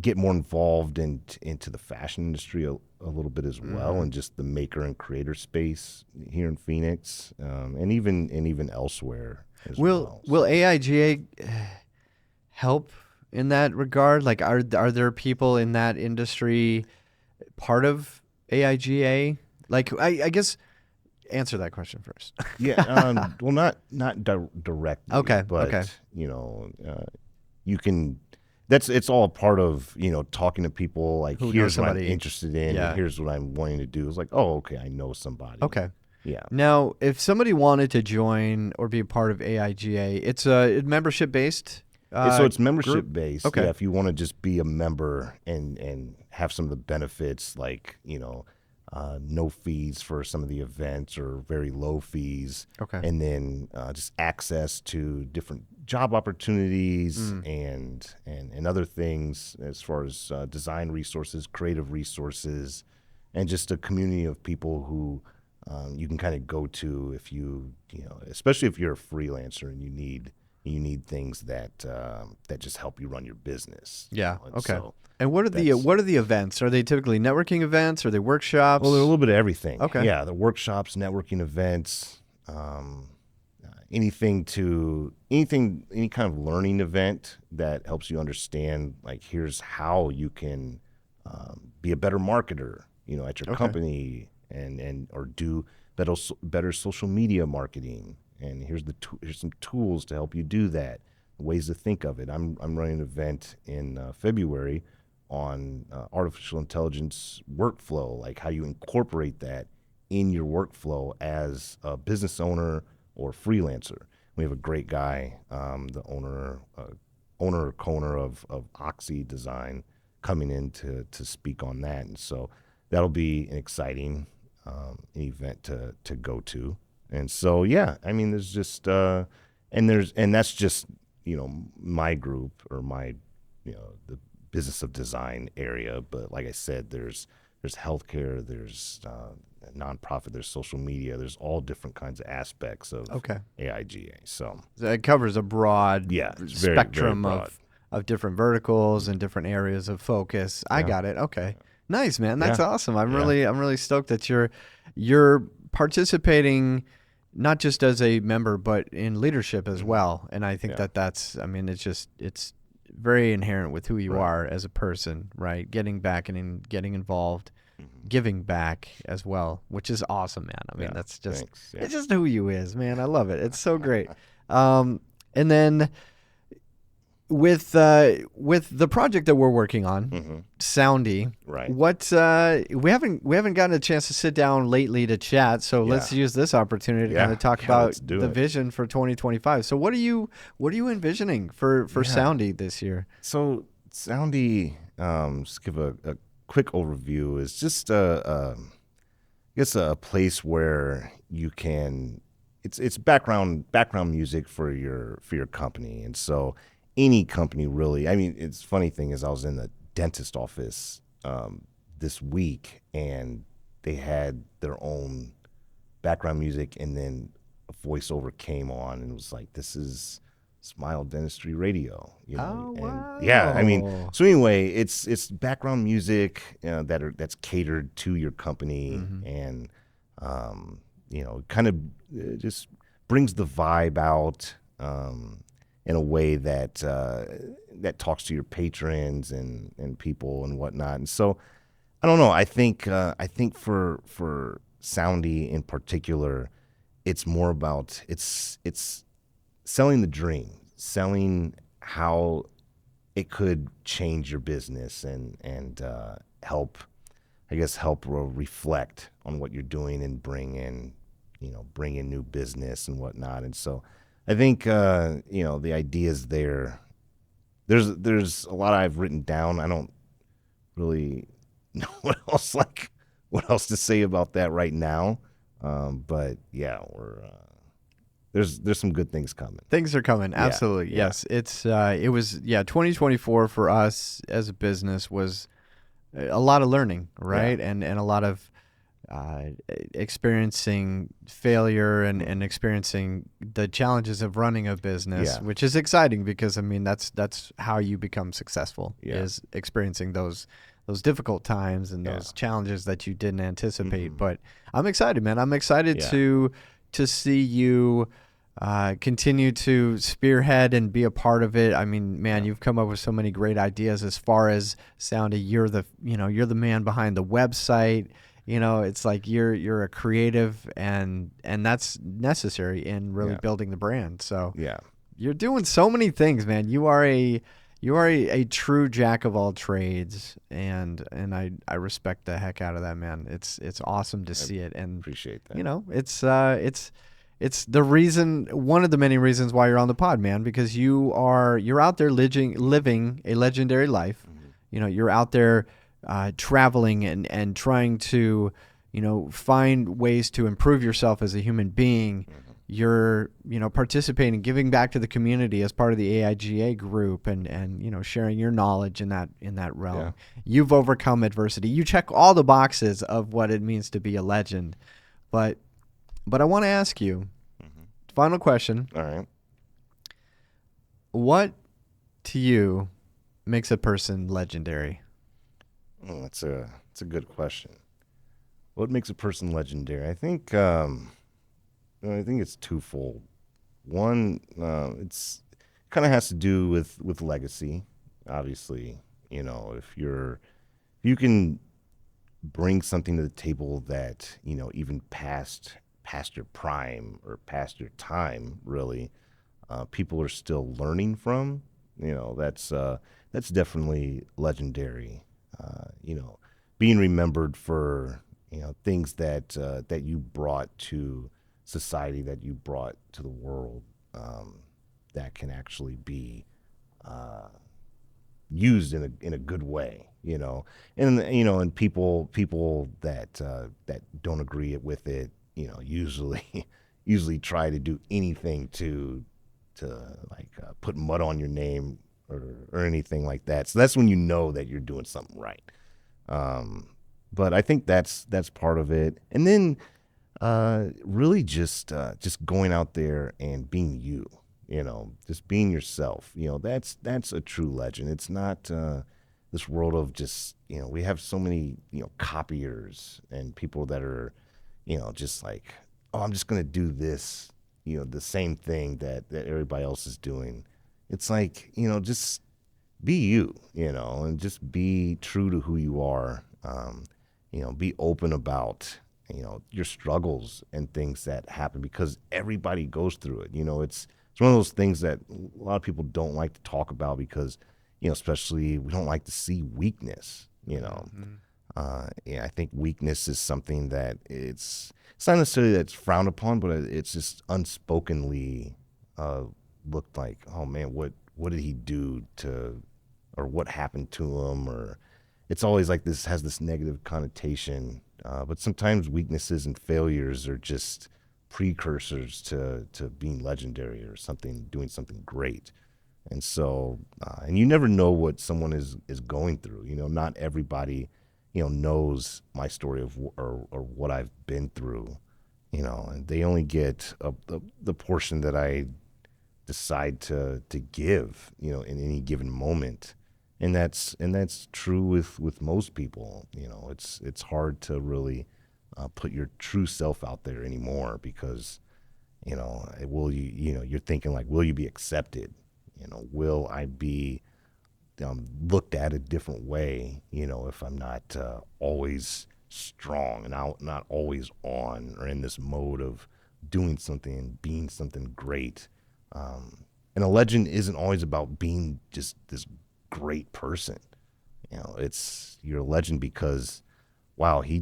get more involved into the fashion industry a little bit as well, and just the maker and creator space here in Phoenix, and even elsewhere. as Will well. will AIGA help in that regard? Like, are there people in that industry part of AIGA? Like, I guess answer that question first. Yeah, well, not directly, Okay. but you can. It's all part of talking to people. Like, Who knows here's what I'm somebody? interested in, Yeah. and here's what I'm wanting to do. It's like, oh, okay, I know somebody. Okay. Yeah. Now, if somebody wanted to join or be a part of AIGA, it's a membership based. So it's membership based. Okay. Yeah, if you want to just be a member and have some of the benefits, like no fees for some of the events or very low fees. Okay. And then just access to different job opportunities and other things as far as design resources, creative resources, and just a community of people who you can kind of go to if especially if you're a freelancer and you need things that just help you run your business. Yeah. And Okay. so And what are the events? Are they typically networking events? Are they workshops? well, they're a little bit of everything. Okay. Yeah, the workshops, networking events, any kind of learning event that helps you understand, like, here's how you can be a better marketer, at your company or do better social media marketing. And here's some tools to help you do that, ways to think of it. I'm running an event in February on artificial intelligence workflow, like how you incorporate that in your workflow as a business owner or freelancer. We have a great guy, the owner or co-owner of Oxy Design, coming in to speak on that. And so that'll be an exciting event to go to. And so, yeah, I mean, there's just and that's just my group or my the business of design area. But like I said, there's healthcare, there's nonprofit, there's social media, there's all different kinds of aspects of AIGA. So it covers a broad spectrum very broad. of different verticals and different areas of focus. I got it. Okay. Nice, man. That's awesome. I'm really stoked that you're participating not just as a member but in leadership as well. And I think that's it's very inherent with who you are as a person, right? Getting back and getting involved, giving back as well, which is awesome, man. I mean, that's just it's just who you is, man. I love it. It's so great. And then with the project that we're working on, Soundy, right? What we haven't gotten a chance to sit down lately to chat, so let's use this opportunity to kind of talk about the vision for 2025. So what are you envisioning for Soundy this year? So Soundy, just give a quick overview, is just I guess a place where you can it's background music for your company. And so any company really, I mean, it's funny thing is I was in the dentist office this week and they had their own background music, and then a voiceover came on and it was like, this is Smile Dentistry Radio, Oh, wow. And yeah, I mean, so anyway, it's background music that's catered to your company, and kind of just brings the vibe out in a way that talks to your patrons and people and whatnot. And so I don't know. I think for Soundy in particular, it's more about it's selling the dream, selling how it could change your business and help reflect on what you're doing and bring in new business and whatnot. And so I think the ideas there. There's a lot I've written down. I don't really know what else to say about that right now. But yeah, there's some good things coming. Things are coming. Absolutely. Yeah. Yes. It was 2024 for us as a business was a lot of learning, right? Yeah. And a lot of experiencing failure and experiencing the challenges of running a business, which is exciting because I mean that's how you become successful, is experiencing those difficult times and those challenges that you didn't anticipate. But I'm excited, man. I'm excited to see you continue to spearhead and be a part of it. I mean, man, you've come up with so many great ideas as far as sounding. You're the man behind the website. It's like you're a creative, and that's necessary in really Yeah. building the brand. So Yeah. you're doing so many things, man. You are a true jack of all trades, and I respect the heck out of that, man. It's awesome to see it, and Appreciate that. it's the reason, one of the many reasons why you're on the pod, man, because you're out there living a legendary life. You're out there traveling and trying to find ways to improve yourself as a human being. You're participating, giving back to the community as part of the AIGA group, and sharing your knowledge in that realm. Yeah. You've overcome adversity. You check all the boxes of what it means to be a legend. But I want to ask you, final question. All right. What to you makes a person legendary? Oh, that's a good question. What makes a person legendary? I think it's twofold. One, it's kind of has to do with legacy. Obviously, if you can bring something to the table that even past your prime or past your time, really, people are still learning from. That's definitely legendary. Being remembered for things that you brought to society, that you brought to the world, that can actually be used in a good way, and people that don't agree with it, usually try to do anything to like put mud on your name or anything like that. So that's when you know that you're doing something right. But I think that's part of it, and then really just going out there and being you. Just being yourself. That's a true legend. It's not this world of just we have so many copiers and people that are just like, oh, I'm just gonna do this, the same thing that everybody else is doing. It's like just be you, and just be true to who you are. Be open about your struggles and things that happen, because everybody goes through it. It's one of those things that a lot of people don't like to talk about, because especially we don't like to see weakness. I think weakness is something that it's not necessarily that it's frowned upon, but it's just unspokenly looked like, oh man, what did he do to, or what happened to him, or it's always like this has this negative connotation. But sometimes weaknesses and failures are just precursors to being legendary or doing something great. And so, and you never know what someone is going through. Not everybody, knows my story or what I've been through. And they only get the portion that I decide to give, in any given moment. And that's true with most people. It's hard to really put your true self out there anymore, because you're thinking like, will you be accepted? Will I be looked at a different way? If I'm not always strong and not always on, or in this mode of doing something and being something great. And a legend isn't always about being just this great person. You're a legend because, wow, he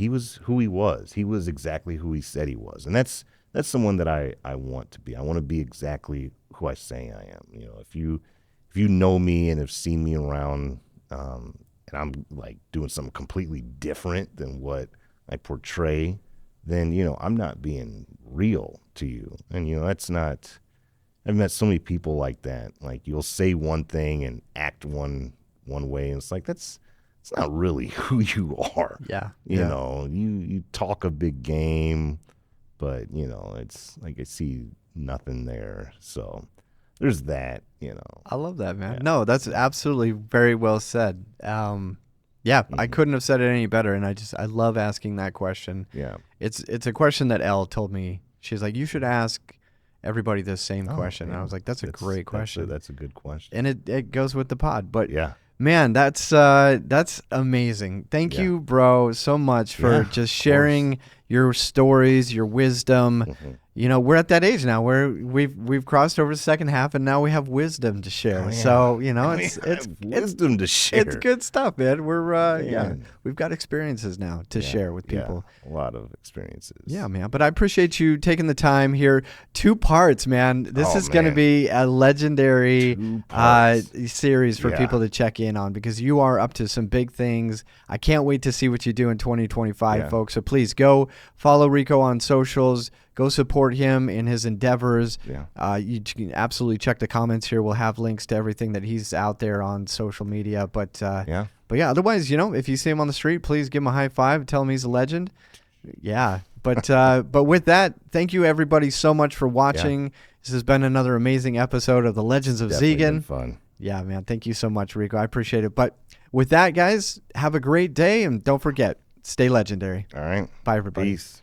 was who he was. He was exactly who he said he was. And that's someone that I want to be. I want to be exactly who I say I am. If you know me and have seen me around, and I'm like doing something completely different than what I portray, then, I'm not being real to you. And, that's not, I've met so many people like that. Like, you'll say one thing and act one way, and it's like, it's not really who you are. Yeah. You talk a big game, but it's like I see nothing there. So there's that. I love that, man. Yeah. No, that's absolutely very well said. I couldn't have said it any better, and I love asking that question. Yeah. It's a question that Elle told me. She's like, you should ask everybody this same question. Yeah. And I was like, that's a great question. That's a good question. And it goes with the pod. But Yeah. man, that's amazing. Thank you, bro, so much for just sharing your stories, your wisdom. You know, we're at that age now where we've crossed over the second half, and now we have wisdom to share. Oh, yeah. So you know, it's wisdom to share. It's good stuff, man. We're we've got experiences now to share with people. Yeah, a lot of experiences. Yeah, man. But I appreciate you taking the time here. 2 parts, man. This is going to be a legendary series for people to check in on, because you are up to some big things. I can't wait to see what you do in 2025, folks. So please go follow Rico on socials. Go support him in his endeavors. Yeah. You can absolutely check the comments here. We'll have links to everything that he's out there on social media. But otherwise, you know, if you see him on the street, please give him a high five. Tell him he's a legend. Yeah. But but with that, thank you everybody so much for watching. This has been another amazing episode of the Legends of Zegan. Been fun. Yeah, man. Thank you so much, Rico. I appreciate it. But with that, guys, have a great day, and don't forget, stay legendary. All right. Bye, everybody. Peace.